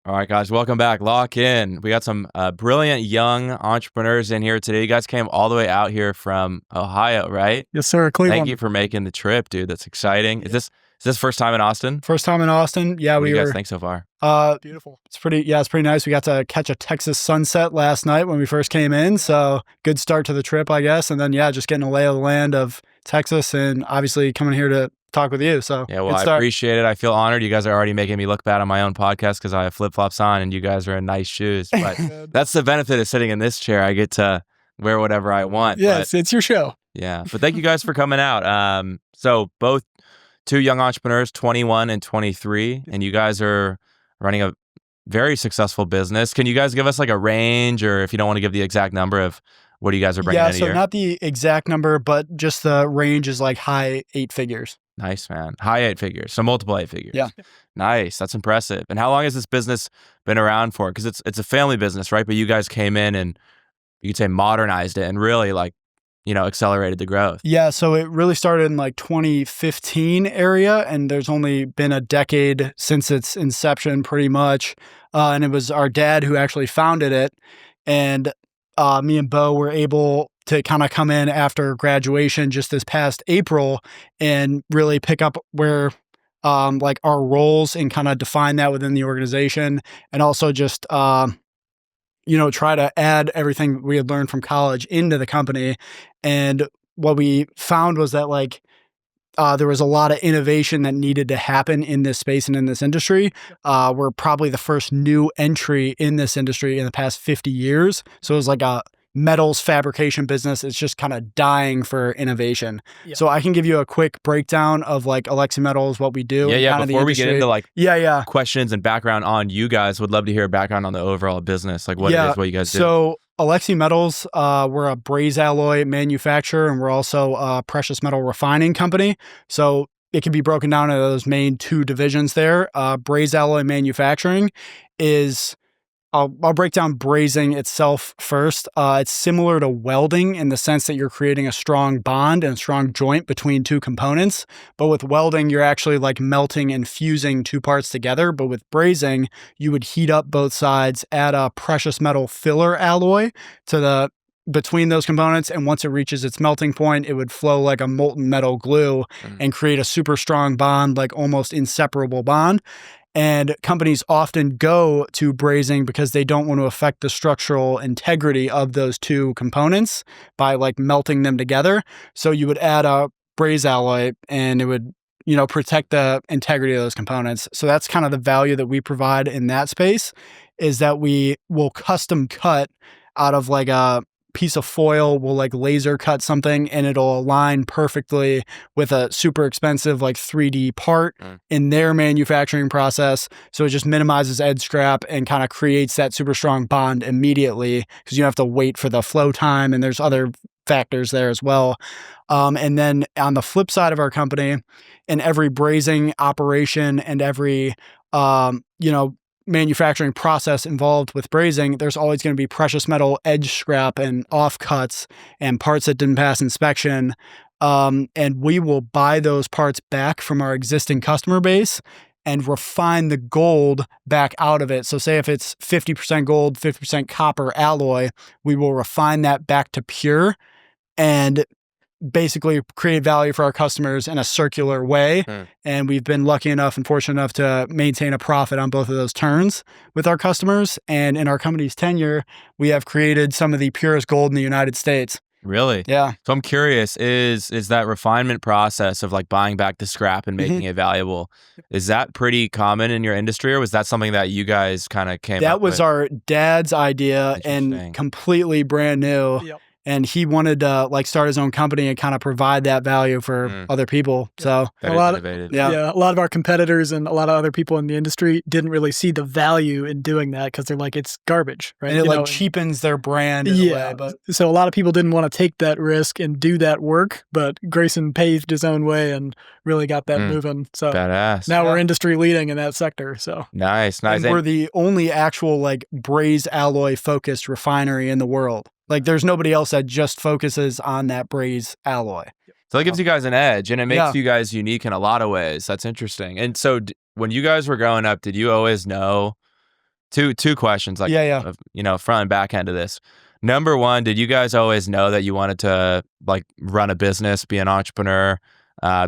All right, guys, welcome back. Lock in. We got some brilliant young entrepreneurs in here today. You guys came all the way out here from Ohio, right? Yes, sir. Thank Cleveland. you for making the trip, dude. That's exciting. Is this first time in Austin? First time in Austin. Yeah, What do we you guys were. think so far? Beautiful. It's pretty nice. We got to catch a Texas sunset last night when we first came in. So good start to the trip, I guess. And then, just getting a lay of the land of Texas and obviously coming here to talk with you. So Yeah, well, I appreciate it. I feel honored. You guys are already making me look bad on my own podcast because I have flip-flops on and you guys are in nice shoes. But that's the benefit of sitting in this chair. I get to wear whatever I want. Yes, it's your show. Yeah, but thank you guys for coming out. So both two young entrepreneurs, 21 and 23, and you guys are running a very successful business. Can you guys give us like a range, or if you don't want to give the exact number of what you guys are bringing in a year? Not the exact number, but just the range is like high 8 figures. Nice, man. High 8 figures. So multiple 8 figures. Yeah. Nice. That's impressive. And how long has this business been around for? Because it's a family business, right? But you guys came in and you could say modernized it and really accelerated the growth. Yeah, so it really started in like 2015 area, and there's only been a decade since its inception pretty much. And it was our dad who actually founded it. And me and Bo were able to kind of come in after graduation just this past April and really pick up where like our roles and kind of define that within the organization, and also just try to add everything we had learned from college into the company. And what we found was that there was a lot of innovation that needed to happen in this space and in this industry. We're probably the first new entry in this industry in the past 50 years. So it was like a metals fabrication business. It's just kind of dying for innovation. Yeah. So I can give you a quick breakdown of like Alexi Metals, what we do. Yeah. Before we get into questions and background on you guys, would love to hear a background on the overall business, like what it is, what you guys do. So Alexi Metals, we're a braze alloy manufacturer, and we're also a precious metal refining company. So it can be broken down into those main two divisions there. Braze alloy manufacturing is... I'll break down brazing itself first. It's similar to welding in the sense that you're creating a strong bond and a strong joint between two components. But with welding, you're actually like melting and fusing two parts together. But with brazing, you would heat up both sides, add a precious metal filler alloy to between those components, and once it reaches its melting point, it would flow like a molten metal glue and create a super strong bond, like almost inseparable bond. And companies often go to brazing because they don't want to affect the structural integrity of those two components by like melting them together. So you would add a braze alloy and it would, protect the integrity of those components. So that's kind of the value that we provide in that space, is that we will custom cut out of like a piece of foil. We'll like laser cut something and it'll align perfectly with a super expensive like 3D part in their manufacturing process. So it just minimizes edge scrap and kind of creates that super strong bond immediately, because you don't have to wait for the flow time, and there's other factors there as well. And then on the flip side of our company, in every brazing operation and every manufacturing process involved with brazing, there's always going to be precious metal edge scrap and offcuts and parts that didn't pass inspection. And we will buy those parts back from our existing customer base and refine the gold back out of it. So say if it's 50% gold, 50% copper alloy, we will refine that back to pure and basically create value for our customers in a circular way. And we've been lucky enough and fortunate enough to maintain a profit on both of those turns with our customers. And in our company's tenure, we have created some of the purest gold in the United States. Really? Yeah. So I'm curious, is that refinement process of like buying back the scrap and making it valuable, is that pretty common in your industry, or was that something that you guys kind of came up with? That was our dad's idea and completely brand new. Yep. And he wanted to like start his own company and kind of provide that value for other people. So a lot of our competitors and a lot of other people in the industry didn't really see the value in doing that because they're like, it's garbage, right? And it cheapens their brand in a way. But so a lot of people didn't want to take that risk and do that work, but Grayson paved his own way and really got that moving. So badass. Now we're industry leading in that sector. So nice. And we're the only actual like braze alloy focused refinery in the world. Like there's nobody else that just focuses on that braze alloy. So that gives you guys an edge, and it makes you guys unique in a lot of ways. That's interesting. And so when you guys were growing up, did you always know Two questions, like, Yeah. front and back end of this. Number one, did you guys always know that you wanted to like run a business, be an entrepreneur,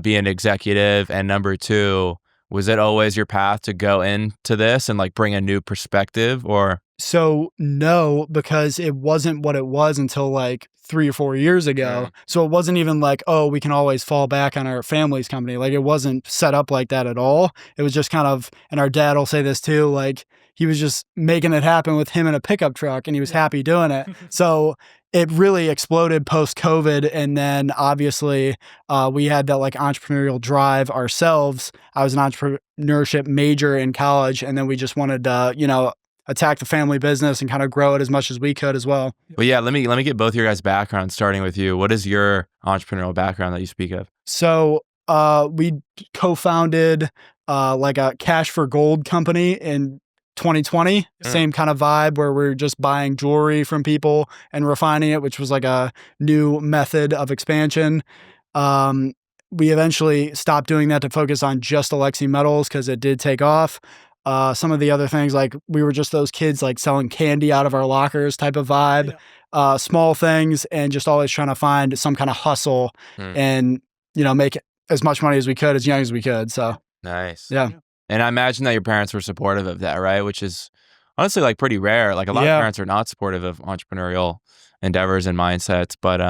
be an executive? And number two, was it always your path to go into this and like bring a new perspective, or? So no, because it wasn't what it was until like 3 or 4 years ago. So it wasn't even like, oh, we can always fall back on our family's company. Like it wasn't set up like that at all. It was just kind of, and our dad will say this too, like he was just making it happen with him in a pickup truck and he was happy doing it. So it really exploded post COVID. And then obviously we had that like entrepreneurial drive ourselves. I was an entrepreneurship major in college, and then we just wanted to, attack the family business and kind of grow it as much as we could as well. Well, yeah, let me get both your guys' backgrounds, starting with you. What is your entrepreneurial background that you speak of? So we co-founded like a cash for gold company in 2020. Same kind of vibe where we're just buying jewelry from people and refining it, which was like a new method of expansion. We eventually stopped doing that to focus on just Alexi Metals because it did take off. Some of the other things, like we were just those kids like selling candy out of our lockers type of vibe, small things, and just always trying to find some kind of hustle and, make as much money as we could as young as we could. So nice. Yeah. And I imagine that your parents were supportive of that, right? Which is honestly like pretty rare. Like a lot of parents are not supportive of entrepreneurial endeavors and mindsets, but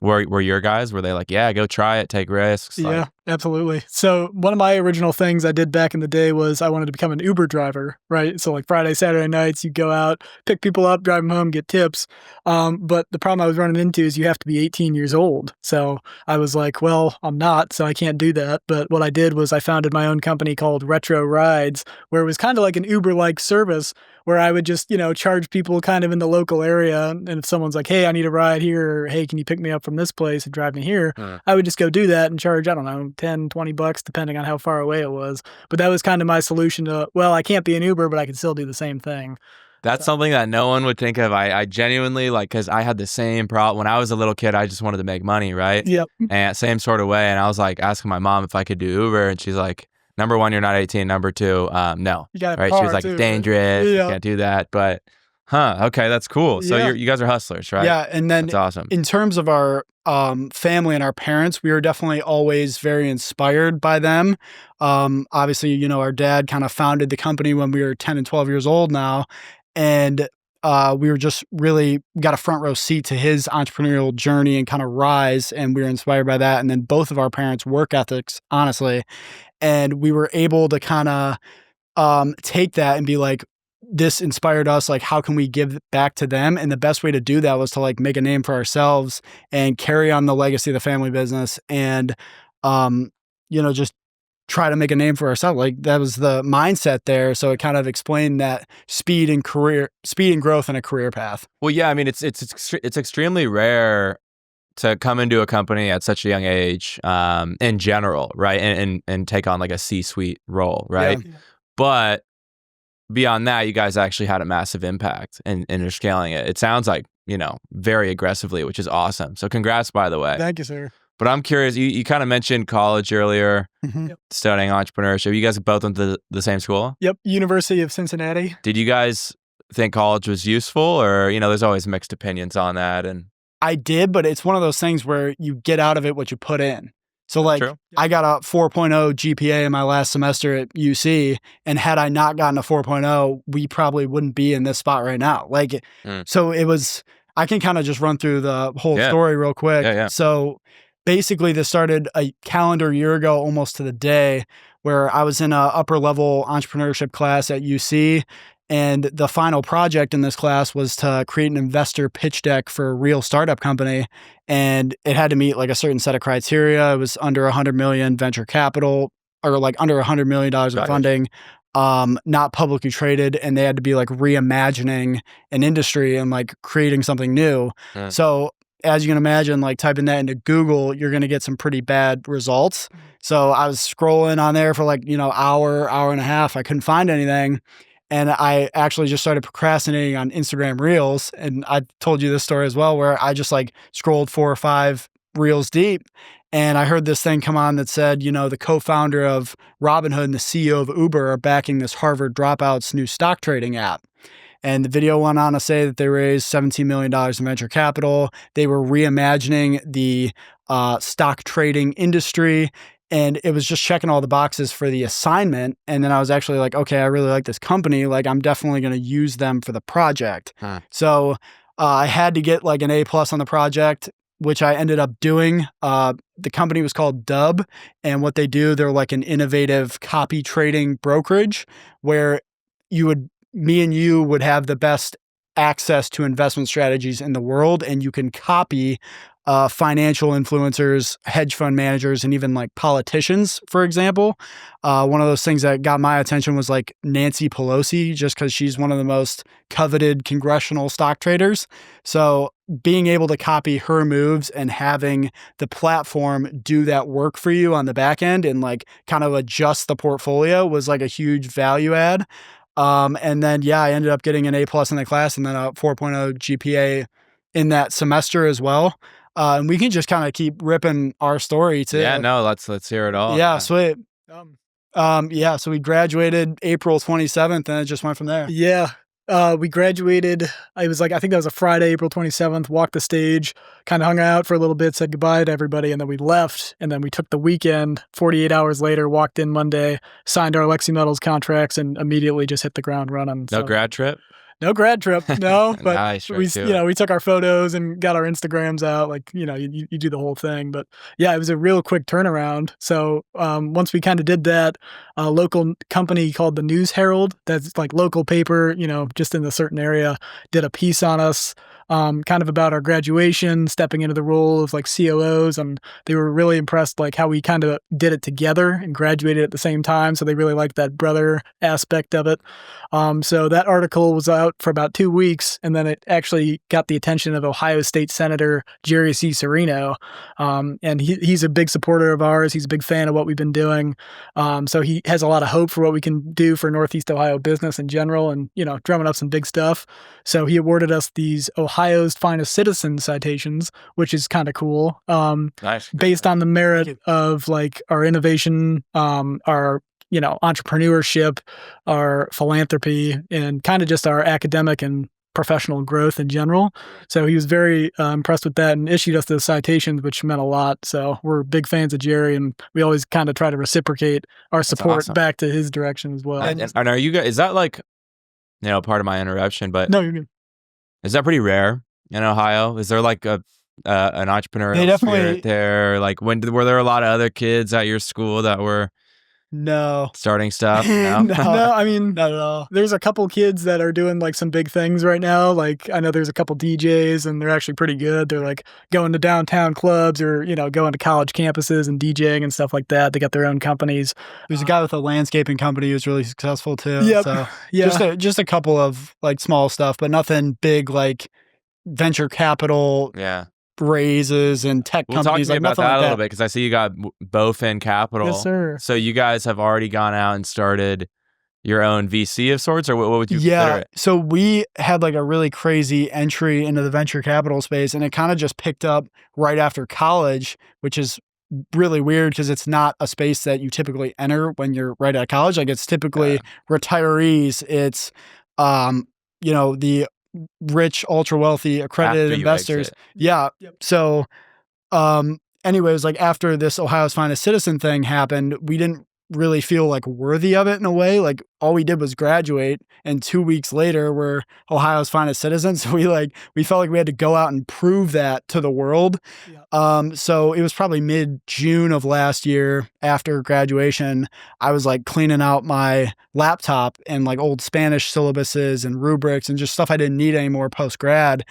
were your guys, were they like, yeah, go try it, take risks? Yeah, absolutely. So one of my original things I did back in the day was I wanted to become an Uber driver, right? So like Friday, Saturday nights, you go out, pick people up, drive them home, get tips. But the problem I was running into is you have to be 18 years old. So I was like, well, I'm not, so I can't do that. But what I did was I founded my own company called Retro Rides, where it was kind of like an Uber-like service where I would just, charge people kind of in the local area. And if someone's like, hey, I need a ride here, or hey, can you pick me up from this place and drive me here? I would just go do that and charge, I don't know, 10, 20 bucks, depending on how far away it was. But that was kind of my solution to, well, I can't be an Uber, but I can still do the same thing. That's something that no one would think of. I genuinely, like, because I had the same problem. When I was a little kid, I just wanted to make money, right? Yep. And same sort of way. And I was like asking my mom if I could do Uber. And she's like, number one, you're not 18. Number two, no. Right? She was like, dangerous. You can't do that. But, okay, that's cool. So you guys are hustlers, right? Yeah. And then that's awesome. In terms of our family and our parents, we were definitely always very inspired by them. Obviously, our dad kind of founded the company when we were 10 and 12 years old now. And we were just really got a front row seat to his entrepreneurial journey and kind of rise. And we were inspired by that. And then both of our parents' work ethics, honestly. And we were able to kind of take that and be like, this inspired us. Like, how can we give back to them? And the best way to do that was to like make a name for ourselves and carry on the legacy of the family business and, just try to make a name for ourselves. Like that was the mindset there. So it kind of explained that speed and growth in a career path. Well, yeah, I mean, it's extremely rare to come into a company at such a young age, in general, right? And take on like a C-suite role, right? Yeah. But beyond that, you guys actually had a massive impact and are scaling it. It sounds like, very aggressively, which is awesome. So congrats, by the way. Thank you, sir. But I'm curious, you kind of mentioned college earlier, studying entrepreneurship. You guys both went to the same school? Yep, University of Cincinnati. Did you guys think college was useful, or, there's always mixed opinions on that? And I did, but it's one of those things where you get out of it what you put in. So like I got a 4.0 GPA in my last semester at UC, and had I not gotten a 4.0, we probably wouldn't be in this spot right now. Like, so it was, I can kind of just run through the whole story real quick. Yeah. So basically this started a calendar year ago, almost to the day, where I was in a upper level entrepreneurship class at UC. And the final project in this class was to create an investor pitch deck for a real startup company. And it had to meet like a certain set of criteria. It was under 100 million venture capital, or like under $100 million of funding, not publicly traded. And they had to be like reimagining an industry and like creating something new. So as you can imagine, like typing that into Google, you're going to get some pretty bad results. So I was scrolling on there for like, hour and a half. I couldn't find anything. And I actually just started procrastinating on Instagram Reels. And I told you this story as well, where I just like scrolled 4 or 5 reels deep. And I heard this thing come on that said, the co-founder of Robinhood and the CEO of Uber are backing this Harvard dropouts new stock trading app. And the video went on to say that they raised $17 million in venture capital. They were reimagining the stock trading industry. And it was just checking all the boxes for the assignment. And then I was actually like, okay, I really like this company. Like, I'm definitely going to use them for the project. So I had to get like an A+ on the project, which I ended up doing. The company was called Dub. And what they do, they're like an innovative copy trading brokerage where me and you would have the best access to investment strategies in the world, and you can copy financial influencers, hedge fund managers, and even like politicians, for example. One of those things that got my attention was like Nancy Pelosi, just because she's one of the most coveted congressional stock traders. So being able to copy her moves and having the platform do that work for you on the back end and like kind of adjust the portfolio was like a huge value add. And then, I ended up getting an A+ in the class and then a 4.0 GPA in that semester as well. And we can just kind of keep ripping our story too. Yeah, no, let's hear it all. Yeah, sweet. So we graduated April 27th and it just went from there. Yeah. We graduated. I think that was a Friday, April 27th, walked the stage, kind of hung out for a little bit, said goodbye to everybody, and then we left. And then we took the weekend, 48 hours later, walked in Monday, signed our Alexi Metals contracts, and immediately just hit the ground running. No grad trip? No grad trip, no. But Nice, we took our photos and got our Instagrams out. Like, you do the whole thing. But yeah, it was a real quick turnaround. So once we kind of did that, a local company called the News Herald, that's like local paper, just in a certain area, did a piece on us. Kind of about our graduation, stepping into the role of like COOs, and they were really impressed like how we kind of did it together and graduated at the same time. So they really liked that brother aspect of it. So that article was out for about 2 weeks, and then it actually got the attention of Ohio State Senator Jerry C. Serino. And he's a big supporter of ours. He's a big fan of what we've been doing. So he has a lot of hope for what we can do for Northeast Ohio business in general and, drumming up some big stuff. So he awarded us these Ohio's Finest Citizen citations, which is kind of cool. Nice. Based on the merit of like our innovation, our entrepreneurship, our philanthropy, and kind of just our academic and professional growth in general. So he was very impressed with that and issued us those citations, which meant a lot. So we're big fans of Jerry, and we always kind of try to reciprocate our support back to his direction as well. And are you guys, is that like, part of my interruption, but no, you're good. Is that pretty rare in Ohio? Is there like an entrepreneurial spirit there? Like were there a lot of other kids at your school that were starting stuff? No? No, I mean, not at all. There's a couple kids that are doing like some big things right now. Like I know there's a couple DJs and they're actually pretty good. They're like going to downtown clubs or, going to college campuses and DJing and stuff like that. They got their own companies. There's a guy with a landscaping company who's really successful too. Yep. So yeah. just a couple of like small stuff, but nothing big like venture capital. Yeah. Raises and tech companies. Talk to me like about that like a little bit, because I see you got Bowen Capital. Yes, sir. So you guys have already gone out and started your own VC of sorts, or what would you consider it? So we had like a really crazy entry into the venture capital space, and it kind of just picked up right after college, which is really weird because it's not a space that you typically enter when you're right out of college. Like it's typically retirees. It's, the rich, ultra wealthy, accredited investors. Yeah. Yep. So, anyways, like after this Ohio's Finest Citizen thing happened, we didn't really feel like worthy of it in a way. Like all we did was graduate, and 2 weeks later we're Ohio's Finest Citizens. So we felt like we had to go out and prove that to the world. Yeah. So it was probably mid-June of last year after graduation. I was like cleaning out my laptop and like old Spanish syllabuses and rubrics and just stuff I didn't need anymore post-grad.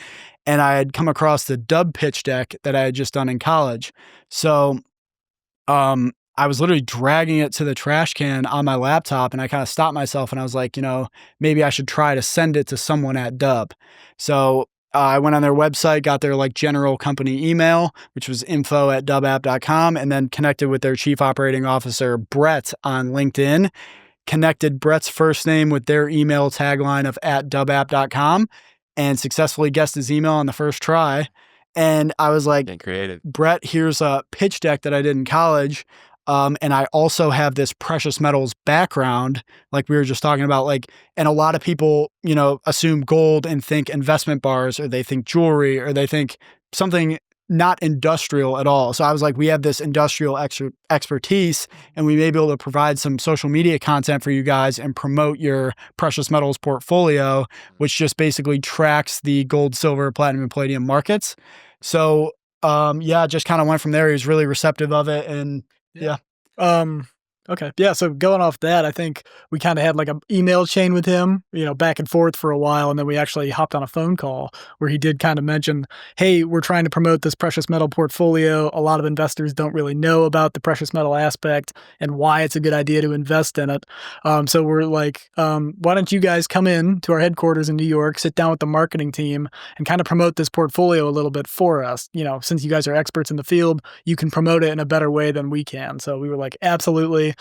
And I had come across the Dub pitch deck that I had just done in college. So, I was literally dragging it to the trash can on my laptop, and I kind of stopped myself and I was like, maybe I should try to send it to someone at Dub. So I went on their website, got their like general company email, which was info@dubapp.com, and then connected with their chief operating officer, Brett, on LinkedIn, connected Brett's first name with their email tagline of @dubapp.com, and successfully guessed his email on the first try. And I was like, Getting creative. Brett, here's a pitch deck that I did in college. And I also have this precious metals background, like we were just talking about, like, and a lot of people, assume gold and think investment bars, or they think jewelry, or they think something not industrial at all. So I was like, we have this industrial expertise, and we may be able to provide some social media content for you guys and promote your precious metals portfolio, which just basically tracks the gold, silver, platinum, and palladium markets. So, just kind of went from there. He was really receptive of it. And yeah. Okay. Yeah. So going off that, I think we kind of had like an email chain with him, back and forth for a while. And then we actually hopped on a phone call where he did kind of mention, hey, we're trying to promote this precious metal portfolio. A lot of investors don't really know about the precious metal aspect and why it's a good idea to invest in it. So we're like, why don't you guys come in to our headquarters in New York, sit down with the marketing team and kind of promote this portfolio a little bit for us. Since you guys are experts in the field, you can promote it in a better way than we can. So we were like, absolutely.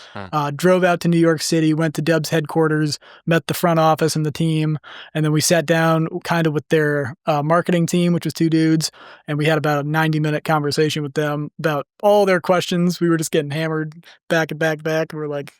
Drove out to New York City, went to Dub's headquarters, met the front office and the team, and then we sat down kind of with their marketing team, which was 2 dudes, and we had about a 90-minute conversation with them about all their questions. We were just getting hammered back and back. We're like,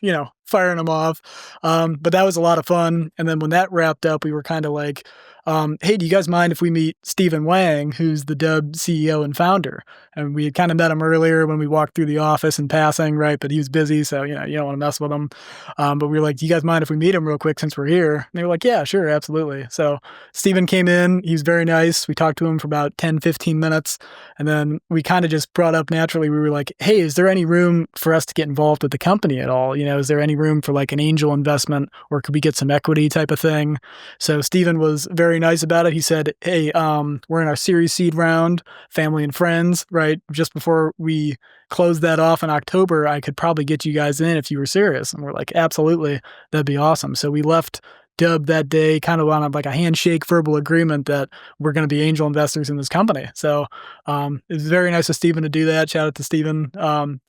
firing them off. But that was a lot of fun. And then when that wrapped up, we were kind of like, hey, do you guys mind if we meet Stephen Wang, who's the Dub CEO and founder? And we had kind of met him earlier when we walked through the office in passing, right? But he was busy, so, you don't want to mess with him. But we were like, do you guys mind if we meet him real quick since we're here? And they were like, yeah, sure, absolutely. So Stephen came in. He was very nice. We talked to him for about 10, 15 minutes. And then we kind of just brought up naturally, we were like, hey, is there any room for us to get involved with the company at all? Is there any room for like an angel investment, or could we get some equity type of thing? So Stephen was very nice about it. He said, hey, we're in our Series Seed round, family and friends, right? Just before we close that off in October, I could probably get you guys in if you were serious. And we're like, absolutely, that'd be awesome. So we left Dub that day kind of on like a handshake verbal agreement that we're going to be angel investors in this company. So it was very nice of Stephen to do that. Shout out to Stephen.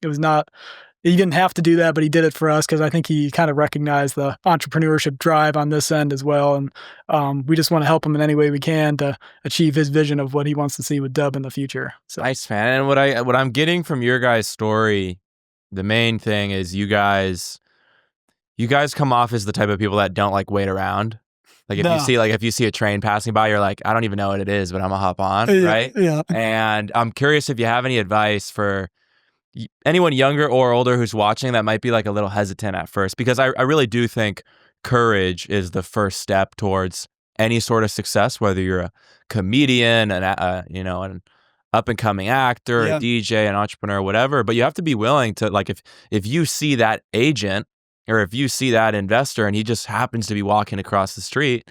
It was not... He didn't have to do that, but he did it for us because I think he kind of recognized the entrepreneurship drive on this end as well. And we just want to help him in any way we can to achieve his vision of what he wants to see with Dub in the future. So. Nice, man. And what I'm getting from your guys' story, the main thing is you guys come off as the type of people that don't like wait around. Like if you see a train passing by, you're like, I don't even know what it is, but I'm gonna hop on, right? Yeah. And I'm curious if you have any advice for anyone younger or older who's watching that might be like a little hesitant at first, because I really do think courage is the first step towards any sort of success, whether you're a comedian, an up and coming actor, a DJ, an entrepreneur, whatever. But you have to be willing to, like, if you see that agent or if you see that investor and he just happens to be walking across the street,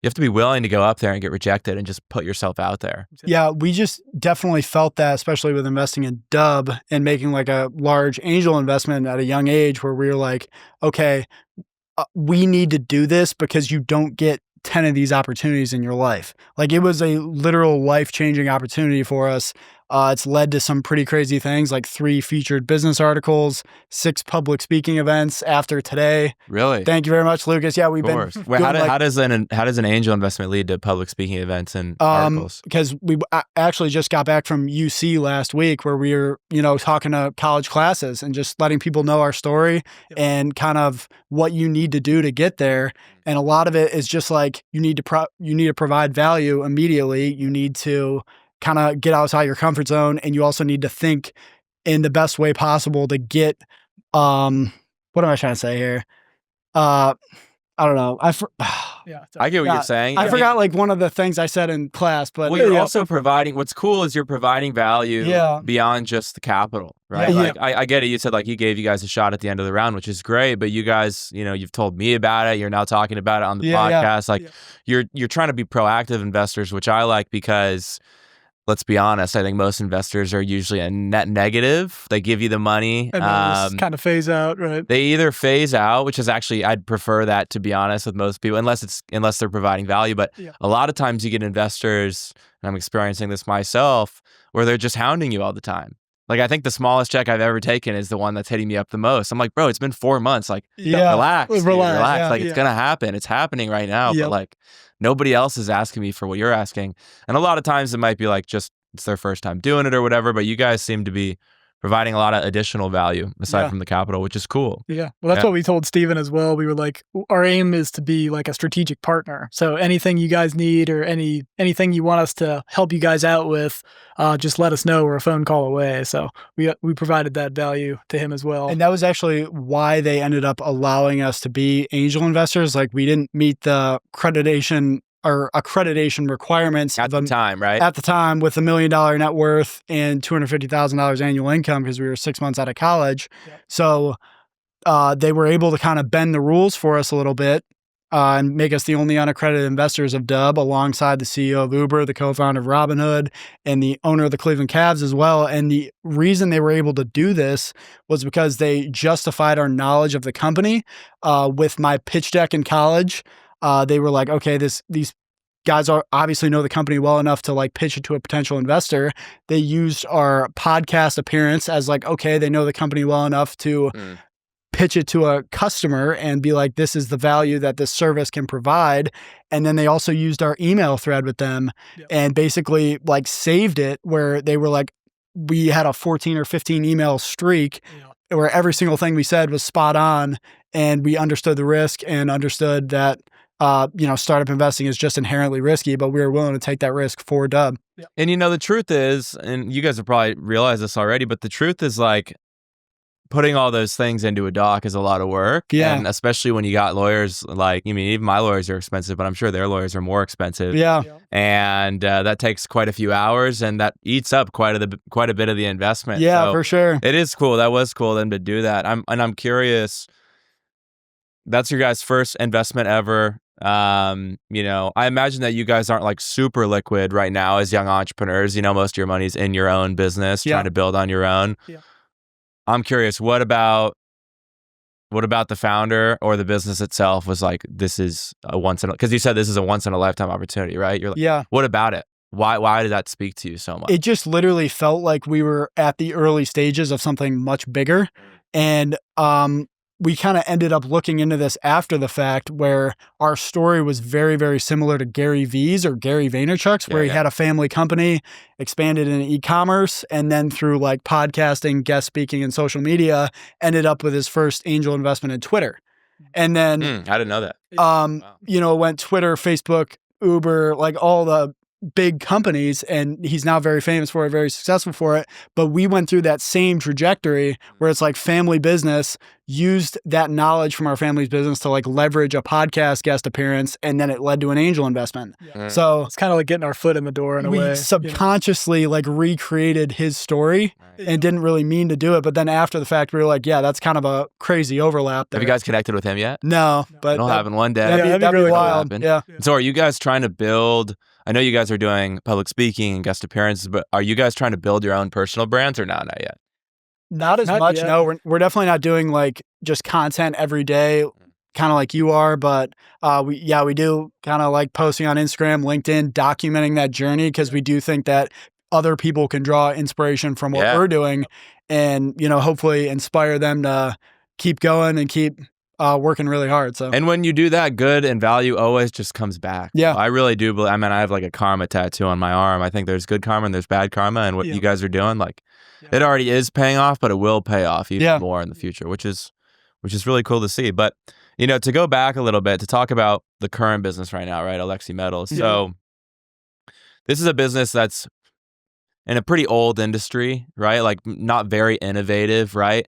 you have to be willing to go up there and get rejected and just put yourself out there. Yeah, we just definitely felt that, especially with investing in Dub and making like a large angel investment at a young age, where we were like, okay, we need to do this because you don't get 10 of these opportunities in your life. Like, it was a literal life-changing opportunity for us. It's led to some pretty crazy things, like 3 featured business articles, 6 public speaking events after today. Really? Thank you very much, Lucas. Yeah, we've been. Wait, how does an angel investment lead to public speaking events and articles? Because we actually just got back from UC last week, where we were, talking to college classes and just letting people know our story and kind of what you need to do to get there. And a lot of it is just like, you need to provide value immediately. You need to kind of get outside your comfort zone, and you also need to think in the best way possible to get, what am I trying to say here? I don't know. I get what you're saying. I forgot like one of the things I said in class, but you're also providing, what's cool is you're providing value beyond just the capital, right? Yeah. Like I get it. You said like he gave you guys a shot at the end of the round, which is great, but you guys, you've told me about it. You're now talking about it on the podcast. Like you're trying to be proactive investors, which I like, because let's be honest, I think most investors are usually a net negative. They give you the money. And then just kind of phase out, right? They either phase out, which is actually, I'd prefer that, to be honest, with most people, unless they're providing value. But a lot of times you get investors, and I'm experiencing this myself, where they're just hounding you all the time. Like, I think the smallest check I've ever taken is the one that's hitting me up the most. I'm like, bro, it's been 4 months. Like, relax. Dude, relax. Yeah, like, it's going to happen. It's happening right now. But like, nobody else is asking me for what you're asking. And a lot of times it might be like just it's their first time doing it or whatever, but you guys seem to be providing a lot of additional value aside from the capital, which is cool. Yeah. Well, that's what we told Steven as well. We were like, our aim is to be like a strategic partner. So anything you guys need or anything you want us to help you guys out with, just let us know. We're a phone call away. So we provided that value to him as well. And that was actually why they ended up allowing us to be angel investors. Like, we didn't meet the accreditation requirements at the time, right? At the time, with $1 million net worth and $250,000 annual income, because we were 6 months out of college. Yep. So they were able to kind of bend the rules for us a little bit and make us the only unaccredited investors of Dub, alongside the CEO of Uber, the co-founder of Robinhood, and the owner of the Cleveland Cavs as well. And the reason they were able to do this was because they justified our knowledge of the company with my pitch deck in college. They were like, okay, these guys obviously know the company well enough to like pitch it to a potential investor. They used our podcast appearance as like, okay, they know the company well enough to pitch it to a customer and be like, this is the value that this service can provide. And then they also used our email thread with them and basically like saved it, where they were like, we had a 14 or 15 email streak where every single thing we said was spot on, and we understood the risk and understood that startup investing is just inherently risky, but we were willing to take that risk for Dub. Yep. And the truth is, and you guys have probably realized this already, but the truth is, like, putting all those things into a doc is a lot of work. Yeah. And especially when you got lawyers, like, even my lawyers are expensive, but I'm sure their lawyers are more expensive. Yeah. And that takes quite a few hours, and that eats up quite a bit of the investment. Yeah, so for sure. It is cool. That was cool of them to do that. I'm curious, that's your guys' first investment ever. I imagine that you guys aren't like super liquid right now as young entrepreneurs. Most of your money's in your own business, trying to build on your own. Yeah. I'm curious, what about the founder or the business itself was like, this is because you said this is a once in a lifetime opportunity, right? You're like, what about it? Why did that speak to you so much? It just literally felt like we were at the early stages of something much bigger. And we kind of ended up looking into this after the fact, where our story was very, very similar to Gary V's or Gary Vaynerchuk's, where he had a family company, expanded in e-commerce, and then through like podcasting, guest speaking, and social media, ended up with his first angel investment in Twitter. And then I didn't know that. Went Twitter, Facebook, Uber, like all the big companies, and he's now very famous for it, very successful for it. But we went through that same trajectory where it's like family business, used that knowledge from our family's business to like leverage a podcast guest appearance, and then it led to an angel investment. So it's kind of like getting our foot in the door in a way. We subconsciously like recreated his story and didn't really mean to do it. But then after the fact, we were like, yeah, that's kind of a crazy overlap there. Have you guys connected with him yet? No, but it'll happen one day. That'd be really wild. Yeah. So are you guys trying to build, I know you guys are doing public speaking and guest appearances, but are you guys trying to build your own personal brands or not yet? Not as much. Yet. No, we're definitely not doing like just content every day, kind of like you are. But we do kind of like posting on Instagram, LinkedIn, documenting that journey, because we do think that other people can draw inspiration from what we're doing, and hopefully inspire them to keep going and keep working really hard. So, and when you do that, good and value always just comes back. Yeah, I really do believe. I mean, I have like a karma tattoo on my arm. I think there's good karma and there's bad karma, and what you guys are doing, like, it already is paying off, but it will pay off even more in the future, which is really cool to see. But to go back a little bit to talk about the current business right now, right, Alexi Metals. So this is a business that's in a pretty old industry, right? Like, not very innovative, right?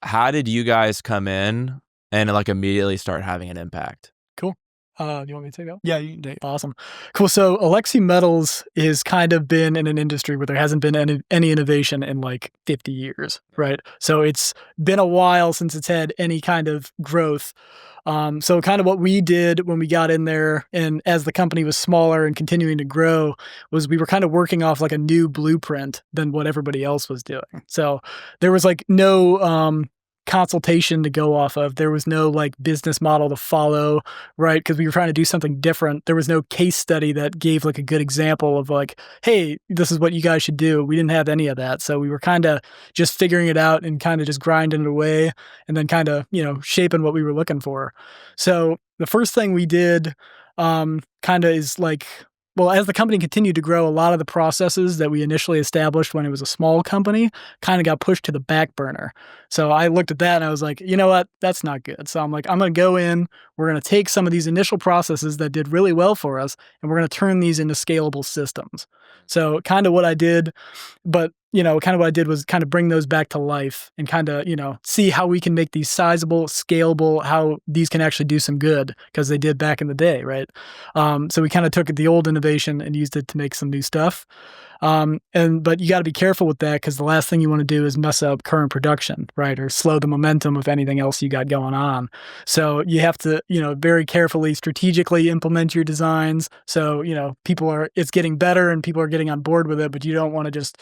How did you guys come in and like immediately start having an impact? Cool. You want me to take that? Yeah, you can take it. Awesome. Cool. So Alexi Metals is kind of been in an industry where there hasn't been any innovation in like 50 years, right? So it's been a while since it's had any kind of growth. So kind of what we did when we got in there, and as the company was smaller and continuing to grow, was we were kind of working off like a new blueprint than what everybody else was doing. So there was like no consultation to go off of. There was no like business model to follow, right? Because we were trying to do something different. There was no case study that gave like a good example of like, hey, this is what you guys should do. We didn't have any of that. So we were kind of just figuring it out and kind of just grinding it away, and then kind of, shaping what we were looking for. So the first thing we did kind of is like, Well, as the company continued to grow, a lot of the processes that we initially established when it was a small company kind of got pushed to the back burner. So I looked at that and I was like, you know what? That's not good. So I'm like, I'm going to go in, we're going to take some of these initial processes that did really well for us, and we're going to turn these into scalable systems. So kind of what I did, but kind of what I did was kind of bring those back to life and kind of, see how we can make these sizable, scalable, how these can actually do some good, because they did back in the day, right? So we kind of took the old innovation and used it to make some new stuff. But you got to be careful with that, because the last thing you want to do is mess up current production, right? Or slow the momentum of anything else you got going on. So you have to, very carefully, strategically implement your designs. So, it's getting better and people are getting on board with it, but you don't want to just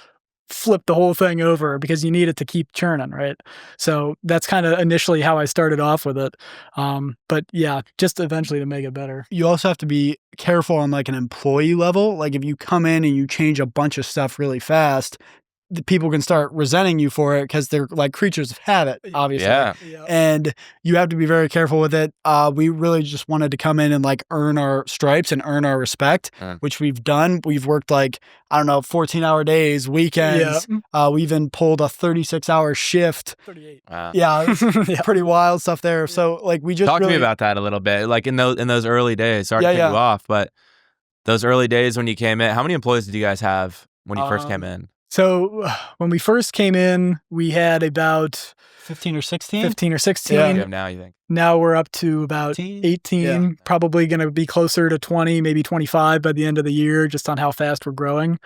flip the whole thing over, because you need it to keep churning, right? So that's kind of initially how I started off with it. But yeah, just eventually to make it better. You also have to be careful on like an employee level. Like if you come in and you change a bunch of stuff really fast, the people can start resenting you for it, because they're like creatures of habit, obviously. Yeah. And you have to be very careful with it. We really just wanted to come in and like earn our stripes and earn our respect, which we've done. We've worked 14-hour days, weekends. Yeah. We even pulled a 36-hour shift. 38. Wow. Yeah, it's pretty wild stuff there. Yeah. So like we just Talk to me about that a little bit. Like in those early days. Sorry to cut you off, but those early days when you came in, how many employees did you guys have when you first came in? So when we first came in, we had about 15 or 16. 15 or 16. What do you have now, you think? Now we're up to about 18, Yeah. probably going to be closer to 20, maybe 25 by the end of the year, just on how fast we're growing.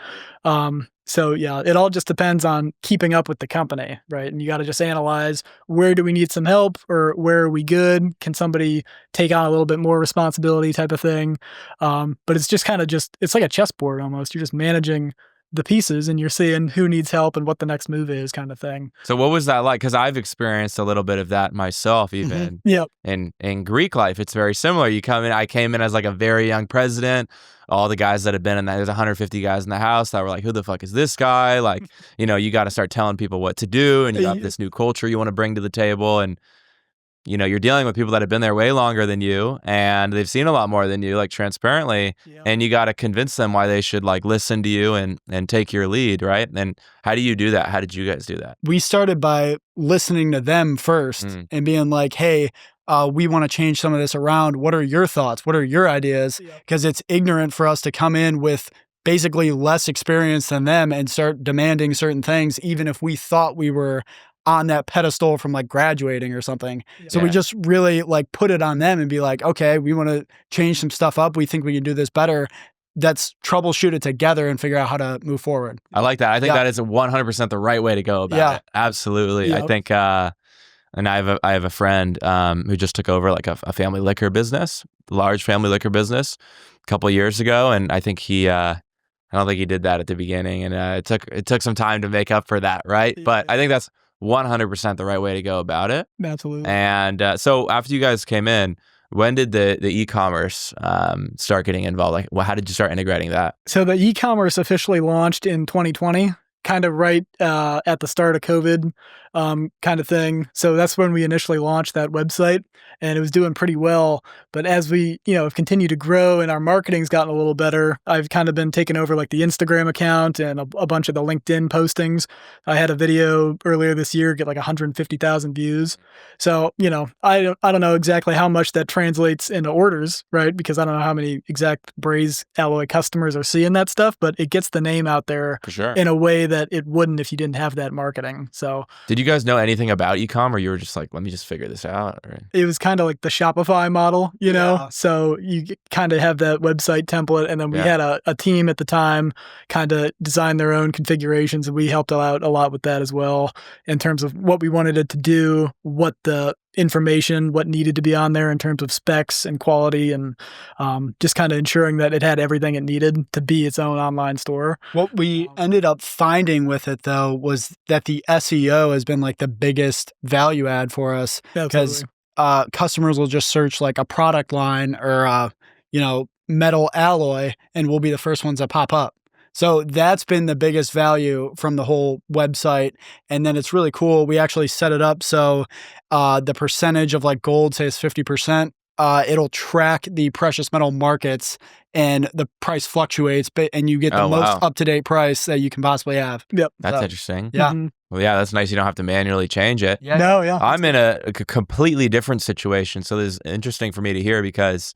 So yeah, it all just depends on keeping up with the company, right? And you got to just analyze, where do we need some help, or where are we good? Can somebody take on a little bit more responsibility, type of thing? But it's just kind of it's like a chessboard almost. You're just managing the pieces and you're seeing who needs help and what the next move is, kind of thing. So what was that like? Because I've experienced a little bit of that myself, even. Yep. In Greek life, it's very similar. I came in as like a very young president. All the guys that have been in that, there's 150 guys in the house that were like, who the fuck is this guy? Like, you got to start telling people what to do, and you got this new culture you want to bring to the table. And you're dealing with people that have been there way longer than you, and they've seen a lot more than you, like transparently, and you got to convince them why they should like listen to you and take your lead, right? And how do you do that? How did you guys do that? We started by listening to them first and being like, hey, we want to change some of this around. What are your thoughts? What are your ideas? Because it's ignorant for us to come in with basically less experience than them and start demanding certain things, even if we thought we were on that pedestal from like graduating or something. So we just really like put it on them and be like, okay, we want to change some stuff up. We think we can do this better. Let's troubleshoot it together and figure out how to move forward. I like that. I think that is 100% the right way to go about it. Absolutely. I think, and I have a friend who just took over like a family liquor business, large family liquor business a couple of years ago. And I think I don't think he did that at the beginning. And it took some time to make up for that. Right. But I think that's 100% the right way to go about it. Absolutely. And so after you guys came in, when did the e-commerce start getting involved? Like, how did you start integrating that? So the e-commerce officially launched in 2020, kind of right at the start of COVID kind of thing. So that's when we initially launched that website, and it was doing pretty well. But as we, have continued to grow and our marketing's gotten a little better, I've kind of been taking over like the Instagram account and a bunch of the LinkedIn postings. I had a video earlier this year get like 150,000 views. So, I don't know exactly how much that translates into orders, right? Because I don't know how many exact Braze Alloy customers are seeing that stuff, but it gets the name out there For sure. in a way that it wouldn't if you didn't have that marketing. So Did you guys know anything about e-com, or you were just like, let me just figure this out? Or? it was kind of like the Shopify model, So you kind of have that website template, and then we had a team at the time kind of design their own configurations, and we helped out a lot with that as well in terms of what we wanted it to do, what the information, what needed to be on there in terms of specs and quality, and just kind of ensuring that it had everything it needed to be its own online store. What we ended up finding with it, though, was that the SEO has been like the biggest value add for us, because customers will just search like a product line or, metal alloy, and we'll be the first ones that pop up. So that's been the biggest value from the whole website. And then it's really cool. We actually set it up so the percentage of like gold, say, is 50%. it'll track the precious metal markets and the price fluctuates, and you get the most up-to-date price that you can possibly have. Yep. That's interesting. Yeah. Well, yeah, that's nice. You don't have to manually change it. Yeah. No, yeah. I'm in a completely different situation. So this is interesting for me to hear because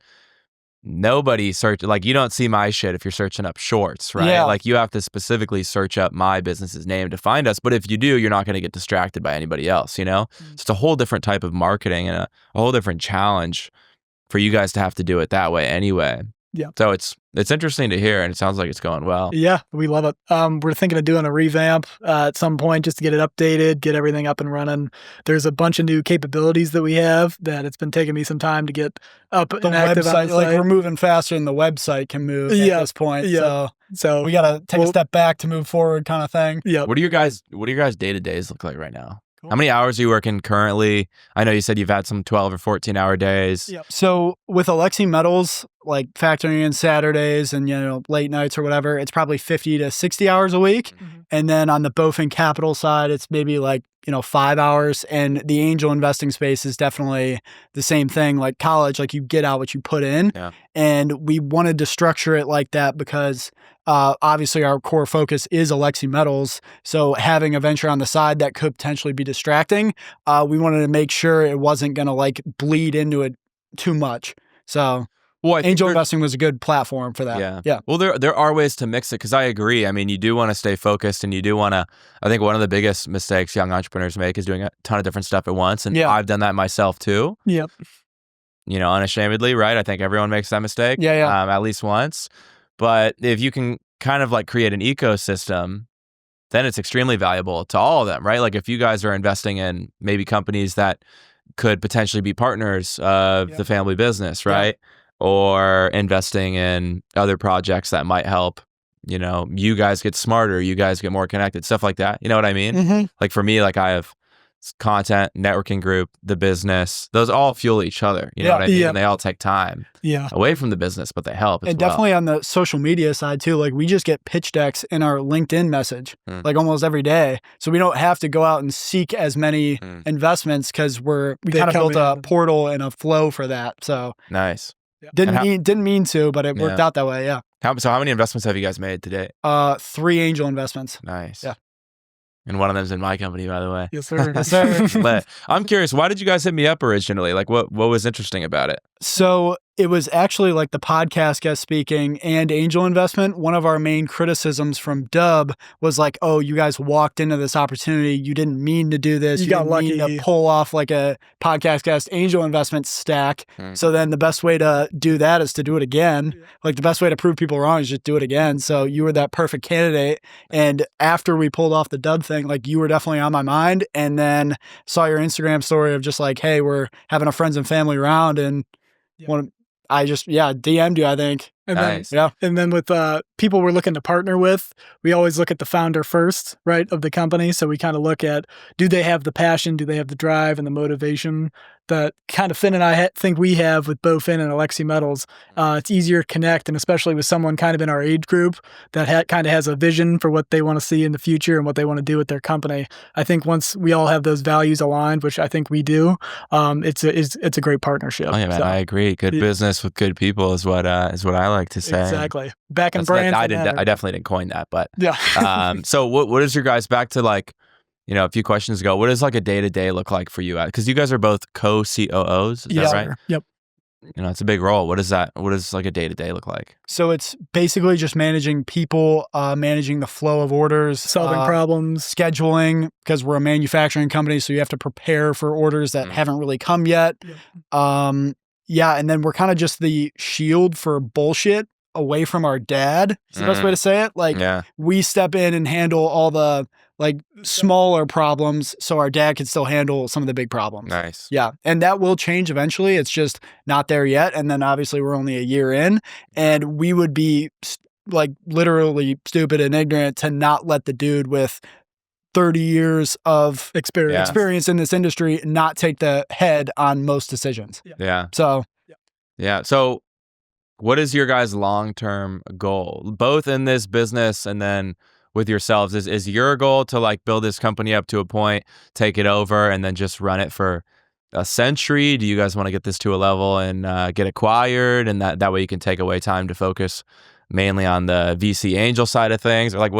nobody like you don't see my shit if you're searching up shorts, right? Yeah. Like you have to specifically search up my business's name to find us. But if you do, you're not going to get distracted by anybody else, you know? So it's a whole different type of marketing and a whole different challenge for you guys to have to do it that way anyway. Yeah. So it's interesting to hear, and it sounds like it's going well. Yeah, we love it. We're thinking of doing a revamp at some point just to get it updated, get everything up and running. There's a bunch of new capabilities that we have that it's been taking me some time to get up and active on the like site. we're moving faster than the website can move at this point. Yeah. So we got to take a step back to move forward, kind of thing. Yeah. What do your guys' day-to-days look like right now? How many hours are you working currently? I know you said you've had some 12 or 14-hour days. Yep. So with Alexi Metals, like factoring in Saturdays and, late nights or whatever, it's probably 50 to 60 hours a week. Mm-hmm. And then on the Bowen Capital side, it's maybe like, 5 hours. And the angel investing space is definitely the same thing. Like college, like you get out what you put in. Yeah. And we wanted to structure it like that because obviously our core focus is Alexi Metals. So having a venture on the side that could potentially be distracting, we wanted to make sure it wasn't going to like bleed into it too much. So angel investing was a good platform for that. Yeah. Well, there are ways to mix it because I agree. I mean, you do want to stay focused and you do want to, I think one of the biggest mistakes young entrepreneurs make is doing a ton of different stuff at once. And I've done that myself too. Yep. Unashamedly, right? I think everyone makes that mistake. Yeah. At least once. But if you can kind of like create an ecosystem, then it's extremely valuable to all of them, right? Like if you guys are investing in maybe companies that could potentially be partners of the family business, right? Or investing in other projects that might help, you guys get smarter, you guys get more connected, stuff like that. You know what I mean? Mm-hmm. Like for me, like I have content, networking group, the business, those all fuel each other. You know what I mean? And they all take time away from the business, but they help as and well. Definitely on the social media side too. Like we just get pitch decks in our LinkedIn message, like almost every day. So we don't have to go out and seek as many investments because we kind of built a portal and a flow for that. So nice. Didn't mean to, but it worked out that way. Yeah. So how many investments have you guys made today? 3 angel investments. Nice. Yeah. And one of them's in my company, by the way. Yes, sir. Yes, sir. But I'm curious, why did you guys hit me up originally? Like, what was interesting about it? So it was actually like the podcast guest speaking and angel investment. One of our main criticisms from Dub was like, oh, you guys walked into this opportunity. You didn't mean to do this. You got didn't lucky mean to pull off like a podcast guest angel investment stack. So then the best way to do that is to do it again. Like the best way to prove people wrong is just do it again. So you were that perfect candidate. And after we pulled off the Dub thing, like you were definitely on my mind. And then saw your Instagram story of just like, hey, we're having a friends and family round and I just DM'd you, I think. And nice. And then with people we're looking to partner with, we always look at the founder first, right, of the company. So we kind of look at, do they have the passion? Do they have the drive and the motivation that kind of Finn and I think we have with Bowen and Alexi Metals? It's easier to connect, and especially with someone kind of in our age group that kind of has a vision for what they want to see in the future and what they want to do with their company. I think once we all have those values aligned, which I think we do, it's a great partnership. Oh yeah, man, I agree. Good business with good people is what I like to say. Exactly. Back in brands. I definitely didn't coin that, but yeah. So what is your guys, back to like, a few questions ago, what does like a day-to-day look like for you? Because you guys are both co-COOs, is that right? Sir. Yep. It's a big role. What is that? What does like a day-to-day look like? So it's basically just managing people, managing the flow of orders, solving problems, scheduling, because we're a manufacturing company, so you have to prepare for orders that haven't really come yet. Yep. And then we're kind of just the shield for bullshit away from our dad. Is the best way to say it. Like we step in and handle all the like smaller problems so our dad can still handle some of the big problems. Nice. Yeah. And that will change eventually. It's just not there yet. And then obviously we're only a year in, and we would be like literally stupid and ignorant to not let the dude with 30 years of experience in this industry not take the head on most decisions. Yeah. So what is your guys' long-term goal, both in this business and then with yourselves? Is your goal to like build this company up to a point, take it over, and then just run it for a century? Do you guys want to get this to a level and get acquired, and that way you can take away time to focus mainly on the VC angel side of things, or like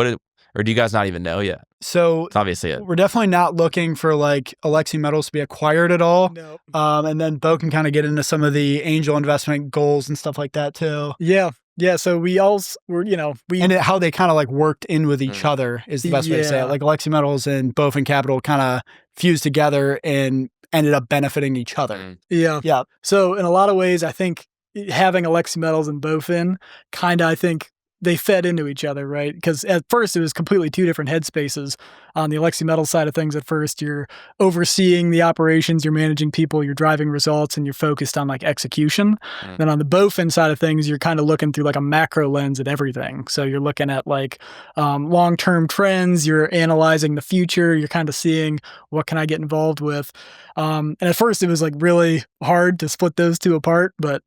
or do you guys not even know yet? So It's obviously it. we're definitely not looking for like Alexi Metals to be acquired at all. No. And then Bo can kind of get into some of the angel investment goals and stuff like that too. Yeah. Yeah. So we all were, And how they kind of like worked in with each other is the best way to say it. Yeah. Like Alexi Metals and Bowen Capital kind of fused together and ended up benefiting each other. Yeah. Yeah. So in a lot of ways, I think having Alexi Metals and Bowen I think they fed into each other, right? Because at first it was completely two different headspaces. On the Alexi Metals side of things, at first you're overseeing the operations, you're managing people, you're driving results, and you're focused on like execution. Then on the Bowen side of things, you're kind of looking through like a macro lens at everything. So you're looking at like long-term trends, you're analyzing the future, you're kind of seeing what can I get involved with. And at first it was like really hard to split those two apart, but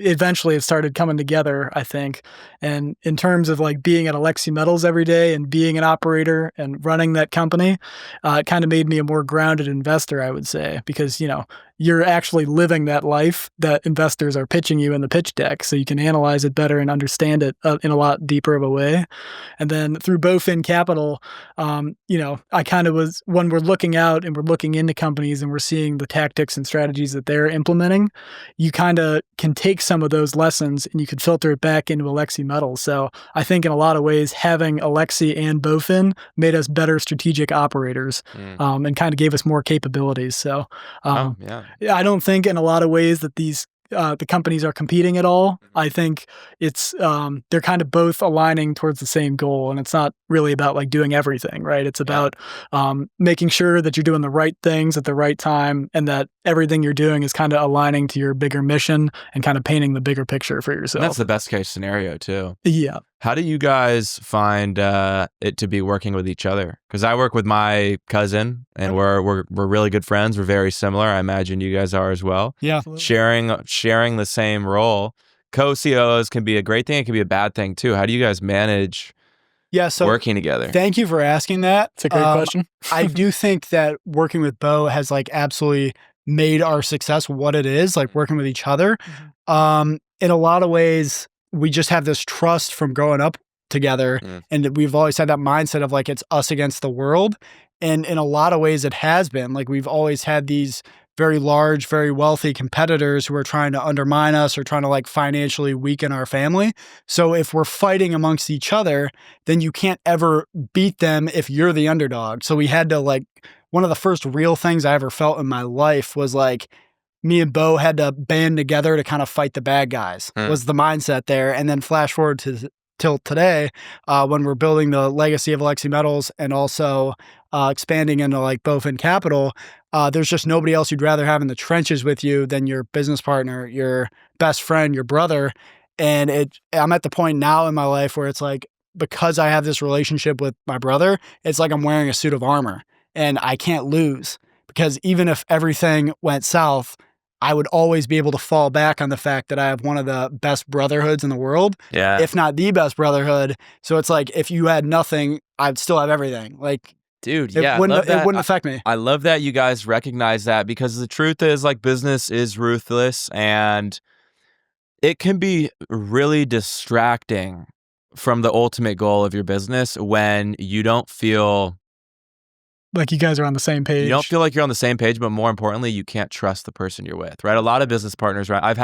eventually it started coming together, I think. And in terms of like being at Alexi Metals every day and being an operator and running that company, it kind of made me a more grounded investor, I would say, because, you're actually living that life that investors are pitching you in the pitch deck. So you can analyze it better and understand it in a lot deeper of a way. And then through Bowen Capital, I kind of was, when we're looking out and we're looking into companies and we're seeing the tactics and strategies that they're implementing, you kind of can take some of those lessons and you could filter it back into Alexi Metals. So I think in a lot of ways, having Alexi and Bowen made us better strategic operators and kind of gave us more capabilities. So I don't think in a lot of ways that these the companies are competing at all. I think it's they're kind of both aligning towards the same goal, and it's not really about like doing everything, right? It's about making sure that you're doing the right things at the right time, and that everything you're doing is kind of aligning to your bigger mission and kind of painting the bigger picture for yourself. And that's the best case scenario too. Yeah. How do you guys find it to be working with each other? Because I work with my cousin, and we're really good friends. We're very similar. I imagine you guys are as well. Yeah. Absolutely. Sharing the same role. Co-COOs can be a great thing. It can be a bad thing too. How do you guys manage working together? Thank you for asking that. It's a great question. I do think that working with Bo has like absolutely made our success what it is, like working with each other. In a lot of ways, we just have this trust from growing up together. And we've always had that mindset of like, it's us against the world. And in a lot of ways it has been like, we've always had these very large, very wealthy competitors who are trying to undermine us or trying to like financially weaken our family. So if we're fighting amongst each other, then you can't ever beat them if you're the underdog. So we had to like, one of the first real things I ever felt in my life was like, me and Bo had to band together to kind of fight the bad guys was the mindset there. And then flash forward till today, when we're building the legacy of Alexi Metals and also expanding into like Bowen Capital, there's just nobody else you'd rather have in the trenches with you than your business partner, your best friend, your brother. And I'm at the point now in my life where it's like, because I have this relationship with my brother, it's like I'm wearing a suit of armor and I can't lose, because even if everything went south, I would always be able to fall back on the fact that I have one of the best brotherhoods in the world, if not the best brotherhood. So it's like, if you had nothing, I'd still have everything. Like, dude, it wouldn't affect me. I love that you guys recognize that, because the truth is like business is ruthless and it can be really distracting from the ultimate goal of your business when you don't feel like you guys are on the same page. You don't feel like you're on the same page, but more importantly, you can't trust the person you're with, right? A lot of business partners, right? I've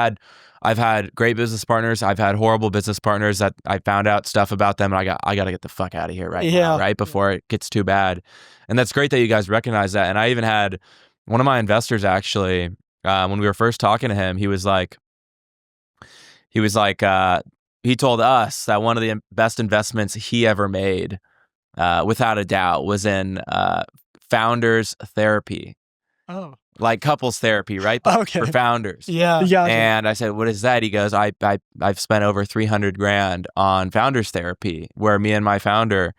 had great business partners. I've had horrible business partners that I found out stuff about them, and I got to get the fuck out of here now, right? Before it gets too bad. And that's great that you guys recognize that. And I even had one of my investors actually, when we were first talking to him, he told us that one of the best investments he ever made, without a doubt, was in founders therapy. Oh. Like couples therapy, right? For founders. Yeah. And I said, what is that? He goes, I've spent over $300,000 on founders therapy, where me and my founder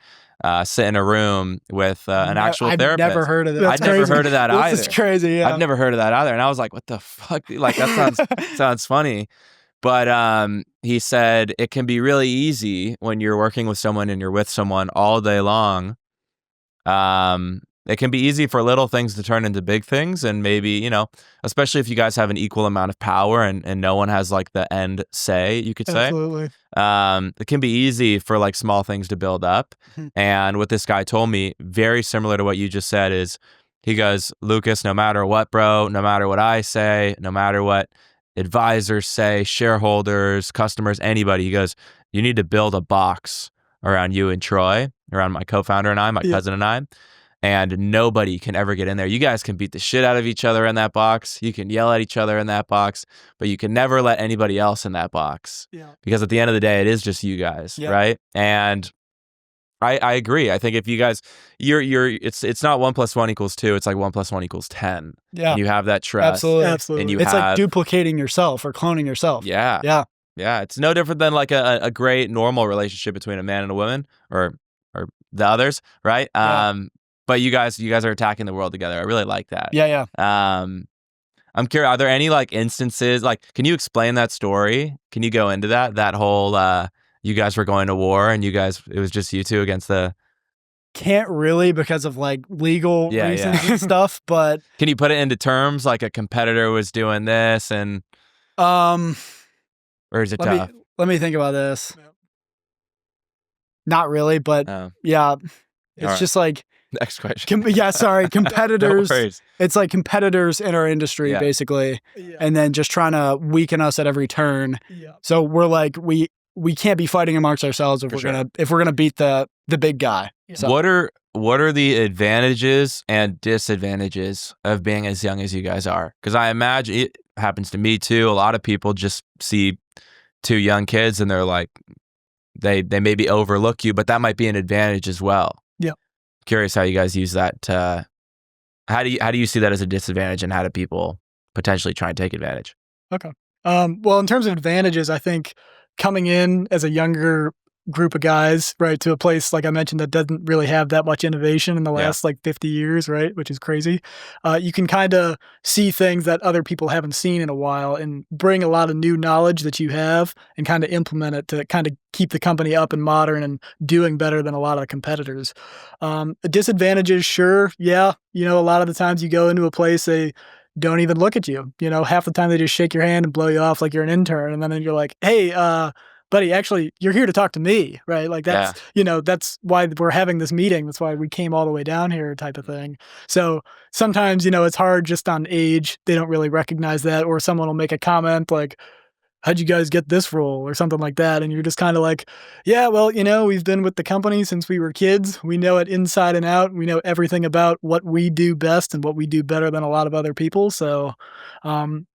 sit in a room with an actual therapist. I've never heard of that. I'd never heard of that either. This is crazy, yeah. I've never heard of that either. And I was like, what the fuck? Like, that sounds funny. But he said it can be really easy when you're working with someone and you're with someone all day long it can be easy for little things to turn into big things. And maybe, you know, especially if you guys have an equal amount of power and no one has like the end say, you could say. Absolutely. It can be easy for like small things to build up. And what this guy told me, very similar to what you just said, is he goes, Lucas, no matter what, bro, no matter what I say, no matter what advisors say, shareholders, customers, anybody, he goes, you need to build a box around you and Troy, around my co-founder and I, my cousin and I, and nobody can ever get in there. You guys can beat the shit out of each other in that box. You can yell at each other in that box, but you can never let anybody else in that box. Because at the end of the day, it is just you guys, right? And I agree. I think if you guys, it's not 1 + 1 = 2. It's like 1 + 1 = 10. Yeah. And you have that trust. Absolutely. And you it's have, like duplicating yourself or cloning yourself. Yeah. Yeah. Yeah. It's no different than like a great normal relationship between a man and a woman or the others, right? But you guys are attacking the world together. I really like that. Yeah. I'm curious, are there any like instances, like, can you explain that story? Can you go into that whole, you guys were going to war and it was just you two against the... Can't really because of like legal reasons and stuff, but... Can you put it into terms like a competitor was doing this and... Or is it tough? Let me think about this. Not really, but yeah, it's just like... Next question. Competitors. No worries. It's like competitors in our industry, basically, and then just trying to weaken us at every turn. So we're like, we can't be fighting amongst ourselves if we're gonna beat the big guy. So. What are the advantages and disadvantages of being as young as you guys are? Because I imagine it happens to me too. A lot of people just see two young kids and they're like, they maybe overlook you, but that might be an advantage as well. Curious how you guys use that. How do you see that as a disadvantage, and how do people potentially try and take advantage? Okay. Well, in terms of advantages, I think coming in as a younger group of guys, right, to a place, like I mentioned, that doesn't really have that much innovation in the last like 50 years, right, which is crazy. You can kind of see things that other people haven't seen in a while and bring a lot of new knowledge that you have and kind of implement it to kind of keep the company up and modern and doing better than a lot of the competitors. Disadvantages, sure. Yeah. You know, a lot of the times you go into a place, they don't even look at you. You know, half the time they just shake your hand and blow you off like you're an intern. And then you're like, hey, buddy, actually, you're here to talk to me, right? Like that's, you know, that's why we're having this meeting. That's why we came all the way down here type of thing. So sometimes, you know, it's hard just on age. They don't really recognize that, or someone will make a comment like, how'd you guys get this role or something like that? And you're just kind of like, yeah, well, you know, we've been with the company since we were kids. We know it inside and out. We know everything about what we do best and what we do better than a lot of other people. So,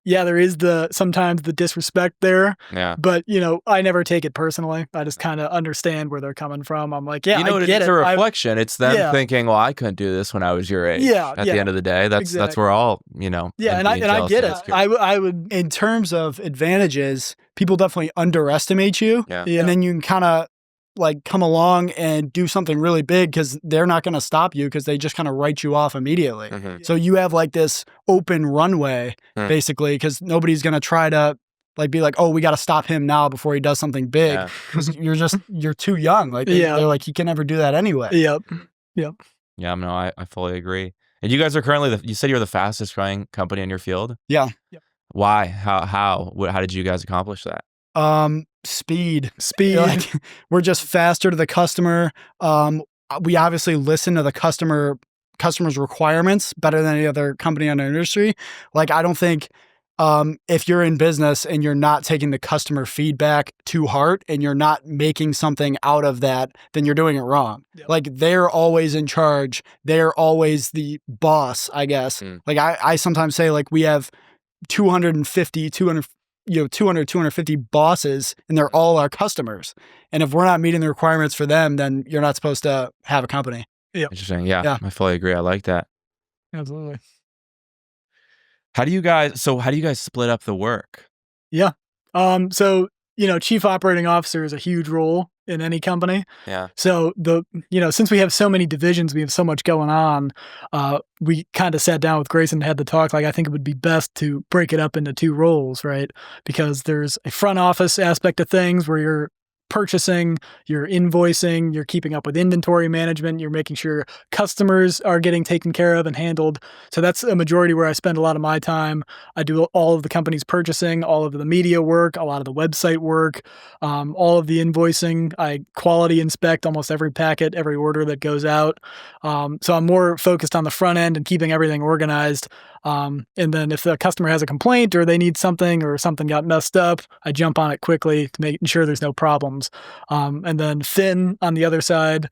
yeah, there is sometimes the disrespect there. Yeah. But, you know, I never take it personally. I just kind of understand where they're coming from. I'm like, yeah, you know, I get it. It's a reflection. It's them thinking, well, I couldn't do this when I was your age. Yeah. At the end of the day, that's where all, you know. Yeah. And I get it. I would, in terms of advantages, people definitely underestimate you. Yeah. And then you can kind of like come along and do something really big because they're not going to stop you because they just kind of write you off immediately. So you have like this open runway basically because nobody's going to try to like be like, oh, we got to stop him now before he does something big because you're too young. Like they're like, he can never do that anyway. Yep. Yeah, no, I fully agree. And you guys are currently, you said you're the fastest growing company in your field? Yeah. Why? How did you guys accomplish that? Speed. Like, we're just faster to the customer. We obviously listen to the customer's requirements better than any other company in our industry. Like, I don't think if you're in business and you're not taking the customer feedback to heart and you're not making something out of that, then you're doing it wrong. Yep. Like, they're always in charge. They're always the boss, I guess. Like, I sometimes say, like, we have 250 bosses and they're all our customers. And if we're not meeting the requirements for them, then you're not supposed to have a company. Yeah. Interesting. Yeah. I fully agree. I like that. Absolutely. How do you guys split up the work? Yeah. So, you know, chief operating officer is a huge role in any company. Yeah. So since we have so many divisions, we have so much going on, we kind of sat down with Grayson and had the talk, like, I think it would be best to break it up into two roles, right? Because there's a front office aspect of things where you're purchasing, you're invoicing, you're keeping up with inventory management, you're making sure customers are getting taken care of and handled. So that's a majority where I spend a lot of my time. I do all of the company's purchasing, all of the media work, a lot of the website work, all of the invoicing. I quality inspect almost every packet, every order that goes out. So I'm more focused on the front end and keeping everything organized. And then if the customer has a complaint or they need something or something got messed up, I jump on it quickly to make sure there's no problems. And then Finn on the other side.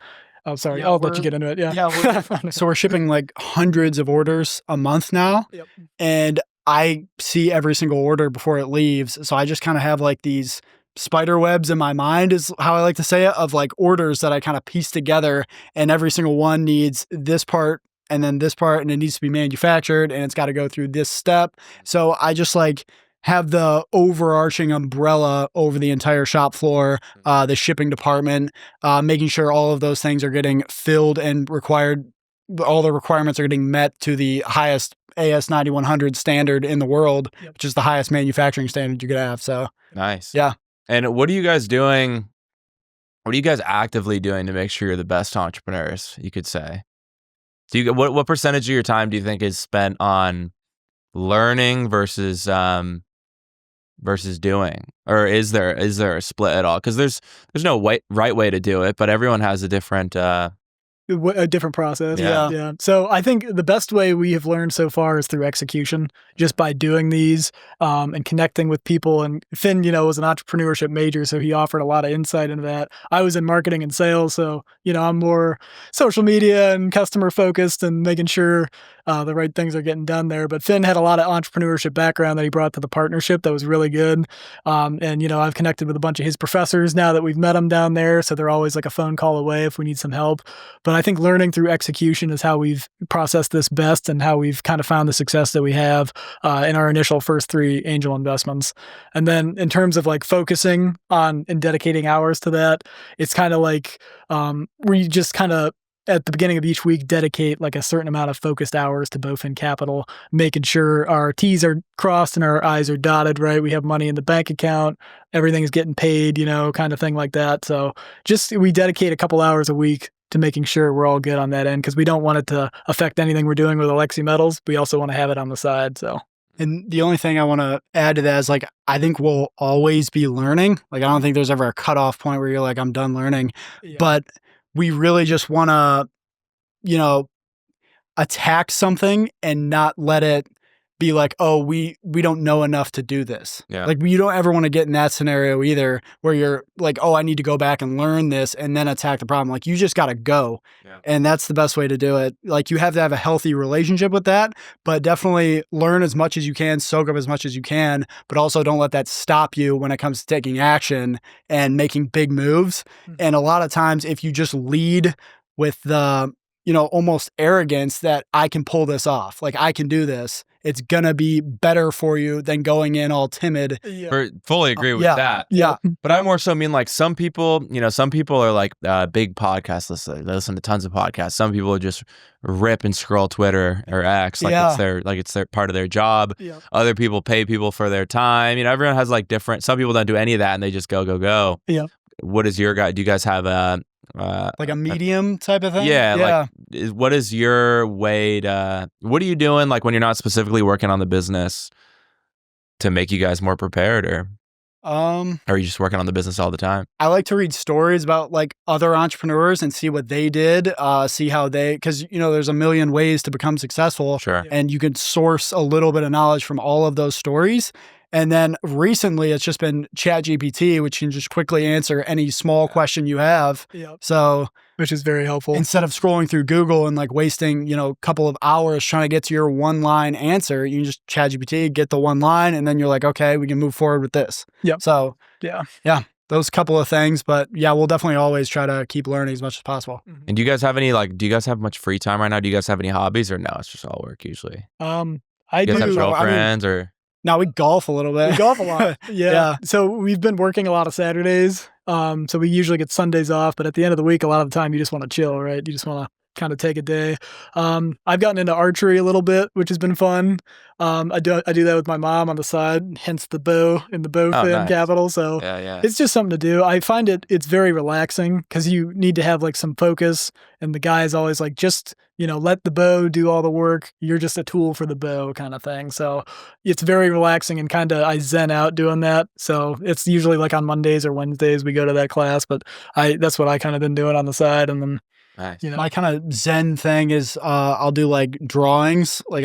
Oh, sorry. Yeah, I'll let you get into it. Yeah. Yeah. So we're shipping like hundreds of orders a month now. Yep. And I see every single order before it leaves. So I just kind of have like these spider webs in my mind, is how I like to say it, of like orders that I kind of piece together, and every single one needs this part and then this part, and it needs to be manufactured and it's got to go through this step. So I just like have the overarching umbrella over the entire shop floor, the shipping department, making sure all of those things are getting filled and required. All the requirements are getting met to the highest AS 9100 standard in the world, which is the highest manufacturing standard you could have. So Nice. yeah. And what are you guys doing? What are you guys actively doing to make sure you're the best entrepreneurs, you could say? Do you what percentage of your time do you think is spent on learning versus doing? Or is there a split at all? Because there's no right way to do it, but everyone has a different A different process. Yeah. Yeah. So I think the best way we have learned so far is through execution, just by doing these and connecting with people. And Finn, was an entrepreneurship major, so he offered a lot of insight into that. I was in marketing and sales, so, I'm more social media and customer focused and making sure the right things are getting done there. But Finn had a lot of entrepreneurship background that he brought to the partnership that was really good. And, I've connected with a bunch of his professors now that we've met them down there. So they're always like a phone call away if we need some help. But I think learning through execution is how we've processed this best and how we've kind of found the success that we have in our initial first 3 angel investments. And then in terms of like focusing on and dedicating hours to that, it's kind of like we just kind of at the beginning of each week dedicate like a certain amount of focused hours to Bowfin Capital, making sure our T's are crossed and our I's are dotted, right? We have money in the bank account, everything's getting paid, kind of thing like that. So we dedicate a couple hours a week to making sure we're all good on that end, because we don't want it to affect anything we're doing with Alexi Metals. We also want to have it on the side. So. And the only thing I want to add to that is like, I think we'll always be learning. Like, I don't think there's ever a cutoff point where you're like, I'm done learning. Yeah. But we really just want to, attack something and not let it be like, oh, we don't know enough to do this. Yeah. Like, you don't ever want to get in that scenario either, where you're like, oh, I need to go back and learn this and then attack the problem. Like, you just got to go. Yeah. And that's the best way to do it. Like, you have to have a healthy relationship with that, but definitely learn as much as you can, soak up as much as you can, but also don't let that stop you when it comes to taking action and making big moves. Mm-hmm. And a lot of times, if you just lead with the, almost arrogance that I can pull this off, like I can do this, it's going to be better for you than going in all timid. Yeah. Fully agree with that. Yeah. But I more so mean like some people are like big podcast listeners. They listen to tons of podcasts. Some people just rip and scroll Twitter or X like it's their part of their job. Yeah. Other people pay people for their time. Everyone has like different. Some people don't do any of that and they just go. Yeah. What is your guy? Do you guys have like a medium type of thing? Yeah. Like, what is your way to? What are you doing like when you're not specifically working on the business to make you guys more prepared, or are you just working on the business all the time? I like to read stories about like other entrepreneurs and see what they did, see how because there's a million ways to become successful. Sure. And you can source a little bit of knowledge from all of those stories. And then recently, it's just been ChatGPT, which can just quickly answer any small question you have. Yep. So, which is very helpful. Instead of scrolling through Google and like wasting, a couple of hours trying to get to your one-line answer, you can just ChatGPT, get the one line, and then you're like, okay, we can move forward with this. Yep. So, yeah, those couple of things. But yeah, we'll definitely always try to keep learning as much as possible. Mm-hmm. And do you guys have much free time right now? Do you guys have any hobbies, or no? It's just all work usually. I do. You guys have girlfriends or? No, we golf a little bit. We golf a lot. Yeah. So we've been working a lot of Saturdays. So we usually get Sundays off, but at the end of the week, a lot of the time you just want to chill, right? You just want to kind of take a day. I've gotten into archery a little bit, which has been fun. I do that with my mom on the side, hence the bow in the bow Oh, fin nice. capital. So Yeah. it's just something to do. I find it's very relaxing because you need to have like some focus, and the guy is always like, just, let the bow do all the work. You're just a tool for the bow kind of thing. So it's very relaxing, and kind of I zen out doing that. So it's usually like on Mondays or Wednesdays we go to that class, but that's what I kind of been doing on the side. And then, Nice. My kind of zen thing is I'll do like drawings. Like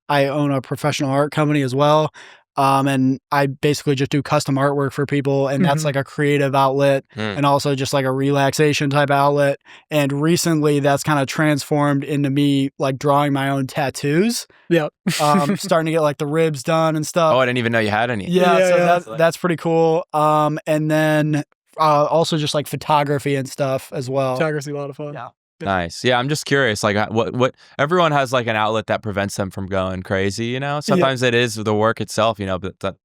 I own a professional art company as well. And I basically just do custom artwork for people, and that's like a creative outlet and also just like a relaxation type outlet. And recently that's kind of transformed into me like drawing my own tattoos. Yeah. Starting to get like the ribs done and stuff. Oh, I didn't even know you had any. Yeah, so that's pretty cool. And then also just like photography and stuff as well. Photography, a lot of fun. Yeah. Nice. Yeah, I'm just curious. Like, what everyone has like an outlet that prevents them from going crazy. Sometimes it is the work itself. But that,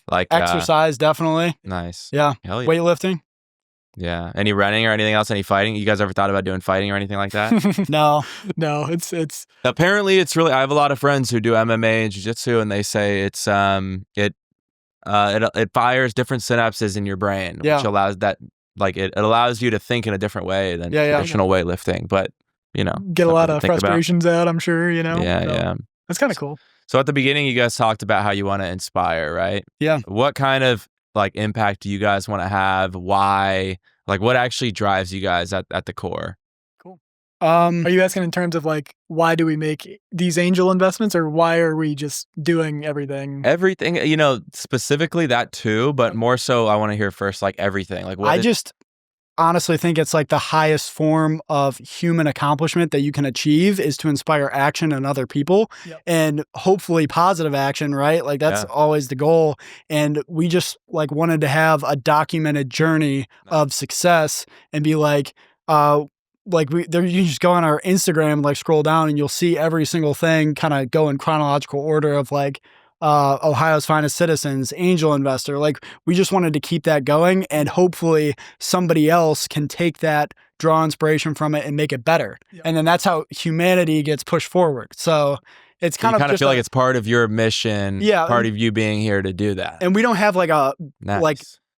like Exercise, definitely. Nice. Yeah. Hell yeah. Weightlifting. Yeah. Any running or anything else? Any fighting? You guys ever thought about doing fighting or anything like that? No. It's Apparently, it's really. I have a lot of friends who do MMA and jiu-jitsu, and they say it's it fires different synapses in your brain, which allows that. Like it allows you to think in a different way than traditional weightlifting, but get a lot of frustrations out, I'm sure, Yeah. That's kind of cool. So at the beginning, you guys talked about how you want to inspire, right? Yeah. What kind of like impact do you guys want to have? Why? Like what actually drives you guys at the core? Cool. Are you asking in terms of like, why do we make these angel investments, or why are we just doing everything? Everything, specifically that too, but more so I want to hear first, like everything. Like what I just honestly think it's like the highest form of human accomplishment that you can achieve is to inspire action in other people and hopefully positive action, right? Like that's always the goal. And we just like wanted to have a documented journey of success and be like, you just go on our Instagram, like scroll down and you'll see every single thing kind of go in chronological order of like, Ohio's finest citizens, angel investor. Like we just wanted to keep that going, and hopefully somebody else can take that, draw inspiration from it and make it better. And then that's how humanity gets pushed forward. So it's kind of feel like it's part of your mission, part of you being here to do that. And we don't have like a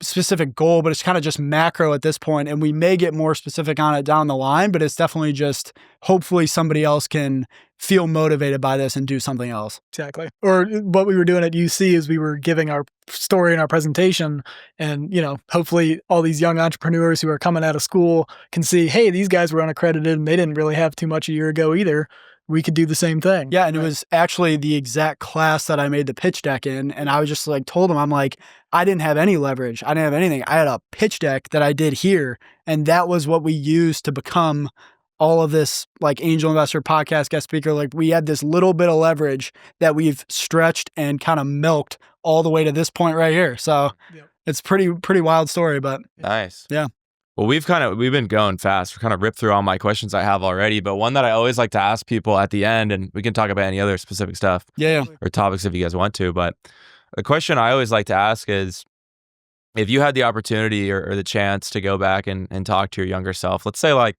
specific goal, but it's kind of just macro at this point, and we may get more specific on it down the line, but it's definitely just hopefully somebody else can feel motivated by this and do something else. Exactly. Or what we were doing at UC is we were giving our story in our presentation, and hopefully all these young entrepreneurs who are coming out of school can see, hey, these guys were unaccredited and they didn't really have too much a year ago either. We could do the same thing. Yeah, and it was actually the exact class that I made the pitch deck in, and I was just like told them, I'm like, I didn't have any leverage. I didn't have anything. I had a pitch deck that I did here, and that was what we used to become all of this like angel investor, podcast guest speaker. Like we had this little bit of leverage that we've stretched and kind of milked all the way to this point right here. So it's pretty wild story, but nice. Yeah. Well, we've been going fast. We're kind of ripped through all my questions I have already, but one that I always like to ask people at the end, and we can talk about any other specific stuff or topics if you guys want to, but the question I always like to ask is, if you had the opportunity or the chance to go back and talk to your younger self, let's say like,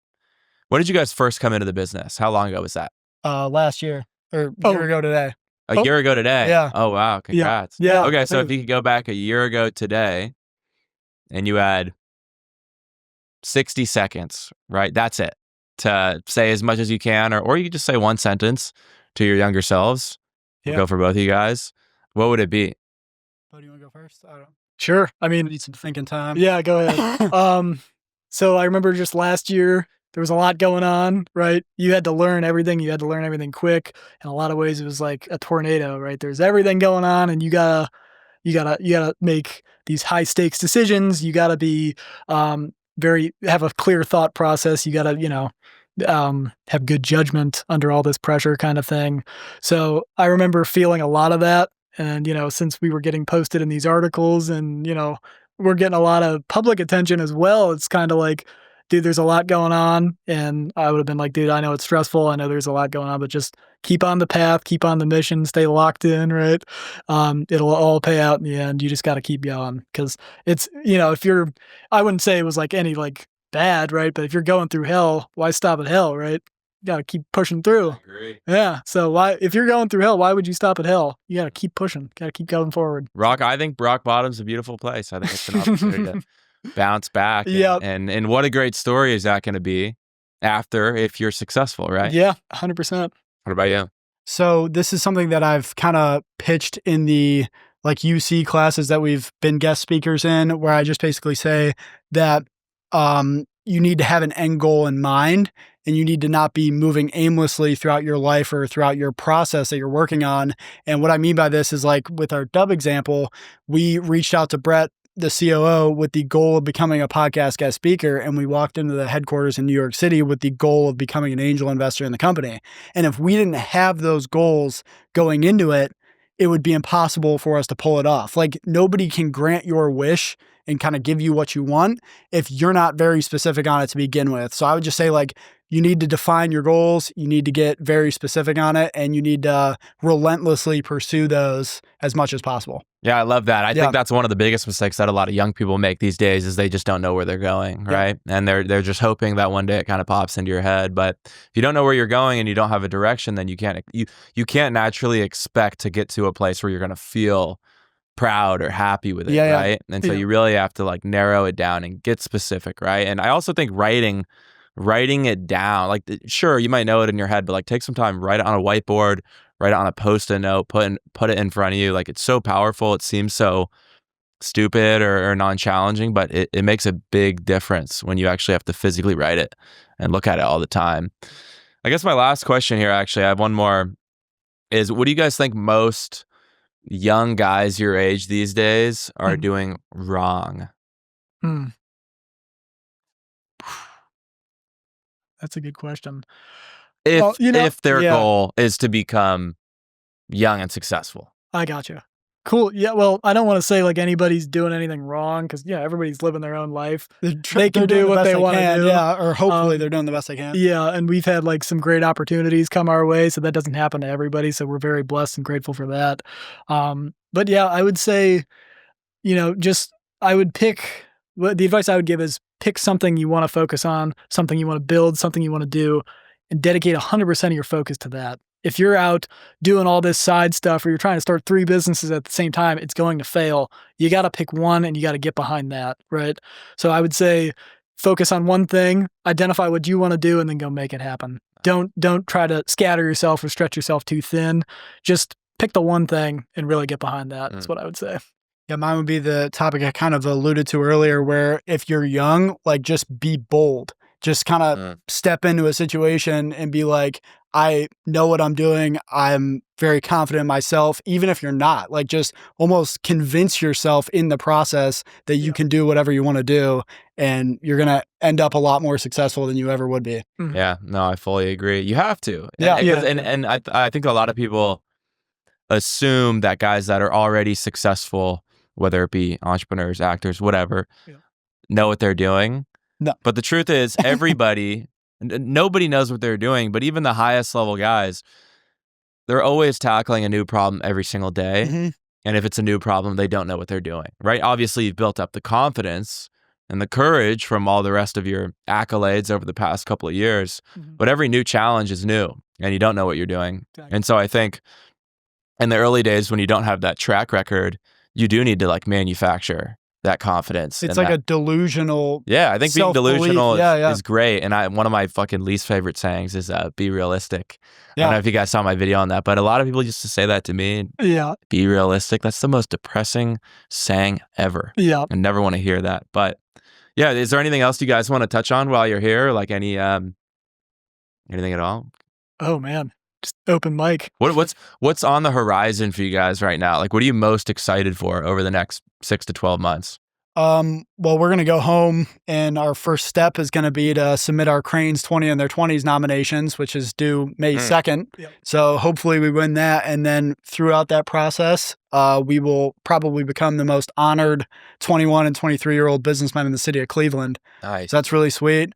when did you guys first come into the business? How long ago was that? Last year or a year ago today. A year ago today? Yeah. Oh, wow. Congrats. Yeah. Okay, so if you could go back a year ago today and you had 60 seconds, right? That's it. To say as much as you can, or you could just say one sentence to your younger selves. We'll go for both of you guys. What would it be? Oh, do you want to go first? I don't know. Sure. I mean, Need some thinking time. Yeah, go ahead. So I remember just last year, there was a lot going on, right? You had to learn everything. You had to learn everything quick. In a lot of ways, it was like a tornado, right? There's everything going on, and you gotta make these high stakes decisions. You gotta be have a clear thought process. You gotta, have good judgment under all this pressure kind of thing. So I remember feeling a lot of that. And, since we were getting posted in these articles and, we're getting a lot of public attention as well, it's kind of like, dude, there's a lot going on. And I would have been like, dude, I know it's stressful. I know there's a lot going on, but just keep on the path, keep on the mission, stay locked in, right? It'll all pay out in the end. You just got to keep going. Cause it's, I wouldn't say it was like any like bad, right? But if you're going through hell, why stop at hell, right? got to keep pushing through. I agree. Yeah. So if you're going through hell, why would you stop at hell? You got to keep pushing. Got to keep going forward. I think rock bottom's a beautiful place. I think it's an opportunity to bounce back. Yep. And what a great story is that going to be after if you're successful, right? Yeah, 100%. What about you? So this is something that I've kind of pitched in the like UC classes that we've been guest speakers in, where I just basically say that you need to have an end goal in mind, and you need to not be moving aimlessly throughout your life or throughout your process that you're working on. And what I mean by this is, like with our dub example, we reached out to Brett, the COO, with the goal of becoming a podcast guest speaker. And we walked into the headquarters in New York City with the goal of becoming an angel investor in the company. And if we didn't have those goals going into it, it would be impossible for us to pull it off. Like, nobody can grant your wish and kind of give you what you want if you're not very specific on it to begin with. So I would just say, like, you need to define your goals, you need to get very specific on it, and you need to relentlessly pursue those as much as possible. Yeah, I love that. I think that's one of the biggest mistakes that a lot of young people make these days is they just don't know where they're going, right? And they're just hoping that one day it kind of pops into your head. But if you don't know where you're going and you don't have a direction, then you can't naturally expect to get to a place where you're going to feel proud or happy with it, right? And so you really have to like narrow it down and get specific, right? And I also think writing it down, like, sure, you might know it in your head, but like take some time, write it on a whiteboard, write it on a Post-it note, put it in front of you. Like, it's so powerful. It seems so stupid or non-challenging, but it makes a big difference when you actually have to physically write it and look at it all the time. I guess my last question here, actually, I have one more, is what do you guys think most young guys your age these days are doing wrong? That's a good question. If their goal is to become young and successful. I gotcha. Cool. Yeah. Well, I don't want to say like anybody's doing anything wrong, because everybody's living their own life. They can do what they want to do. Yeah, or hopefully they're doing the best they can. Yeah, and we've had like some great opportunities come our way, so that doesn't happen to everybody. So we're very blessed and grateful for that. But yeah, I would say, I would pick. The advice I would give is pick something you want to focus on, something you want to build, something you want to do, and dedicate 100% of your focus to that. If you're out doing all this side stuff, or you're trying to start 3 businesses at the same time, it's going to fail. You got to pick one and you got to get behind that, right? So I would say focus on one thing, identify what you want to do, and then go make it happen. Don't try to scatter yourself or stretch yourself too thin. Just pick the one thing and really get behind that. That's what I would say. Yeah, mine would be the topic I kind of alluded to earlier, where if you're young, like, just be bold. Just kind of step into a situation and be like, I know what I'm doing. I'm very confident in myself, even if you're not. Like, just almost convince yourself in the process that you can do whatever you want to do, and you're going to end up a lot more successful than you ever would be. Yeah, no, I fully agree. You have to. And I think a lot of people assume that guys that are already successful, whether it be entrepreneurs, actors, whatever, know what they're doing. No. But the truth is, nobody knows what they're doing, but even the highest level guys, they're always tackling a new problem every single day. And if it's a new problem, they don't know what they're doing, right? Obviously, you've built up the confidence and the courage from all the rest of your accolades over the past couple of years, but every new challenge is new and you don't know what you're doing. Exactly. And so I think in the early days, when you don't have that track record, you do need to like manufacture that confidence. It's like a delusional. Yeah, I think being delusional is great. And one of my fucking least favorite sayings is be realistic. I don't know if you guys saw my video on that, but a lot of people used to say that to me. Yeah. Be realistic. That's the most depressing saying ever. Yeah. I never want to hear that. But yeah, is there anything else you guys want to touch on while you're here? Like anything at all? Oh man. Just open mic. What's on the horizon for you guys right now? Like, what are you most excited for over the next 6 to 12 months? Well, we're going to go home, and our first step is going to be to submit our Cranes 20 in their 20s nominations, which is due May 2nd. Yep. So hopefully we win that. And then throughout that process, we will probably become the most honored 21 and 23-year-old businessmen in the city of Cleveland. Nice. So that's really sweet.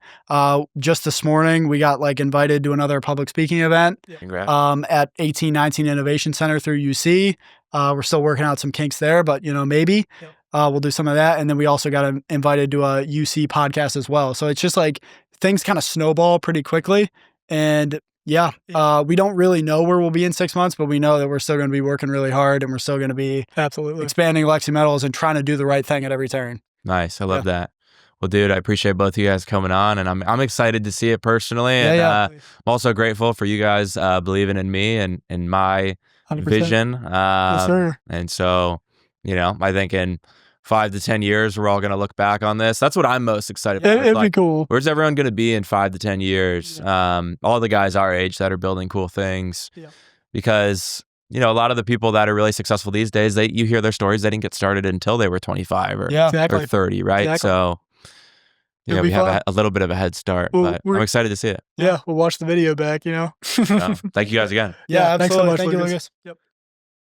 Just this morning, we got invited to another public speaking event at 1819 Innovation Center through UC. We're still working out some kinks there, but maybe. Yep. We'll do some of that. And then we also got invited to a UC podcast as well. So it's just things kind of snowball pretty quickly. And yeah, we don't really know where we'll be in 6 months, but we know that we're still going to be working really hard and we're still going to be Absolutely expanding Alexi Metals and trying to do the right thing at every turn. Nice. I love that. Well, dude, I appreciate both of you guys coming on, and I'm excited to see it personally. And I'm also grateful for you guys believing in me and in my 100%. vision. Yes, sir. And so, you know, I think in 5 to 10 years, we're all going to look back on this. That's what I'm most excited for. It'd be cool. Where's everyone going to be in 5 to 10 years? All the guys our age that are building cool things. Yeah. Because, you know, a lot of the people that are really successful these days, you hear their stories, they didn't get started until they were 25 or, or 30, right? Exactly. So, you know, we have a little bit of a head start, but I'm excited to see it. Yeah, we'll watch the video back, you know. Thank you guys again. Yeah, absolutely. Thanks so much, Thank you, Lucas. Lucas. Yep.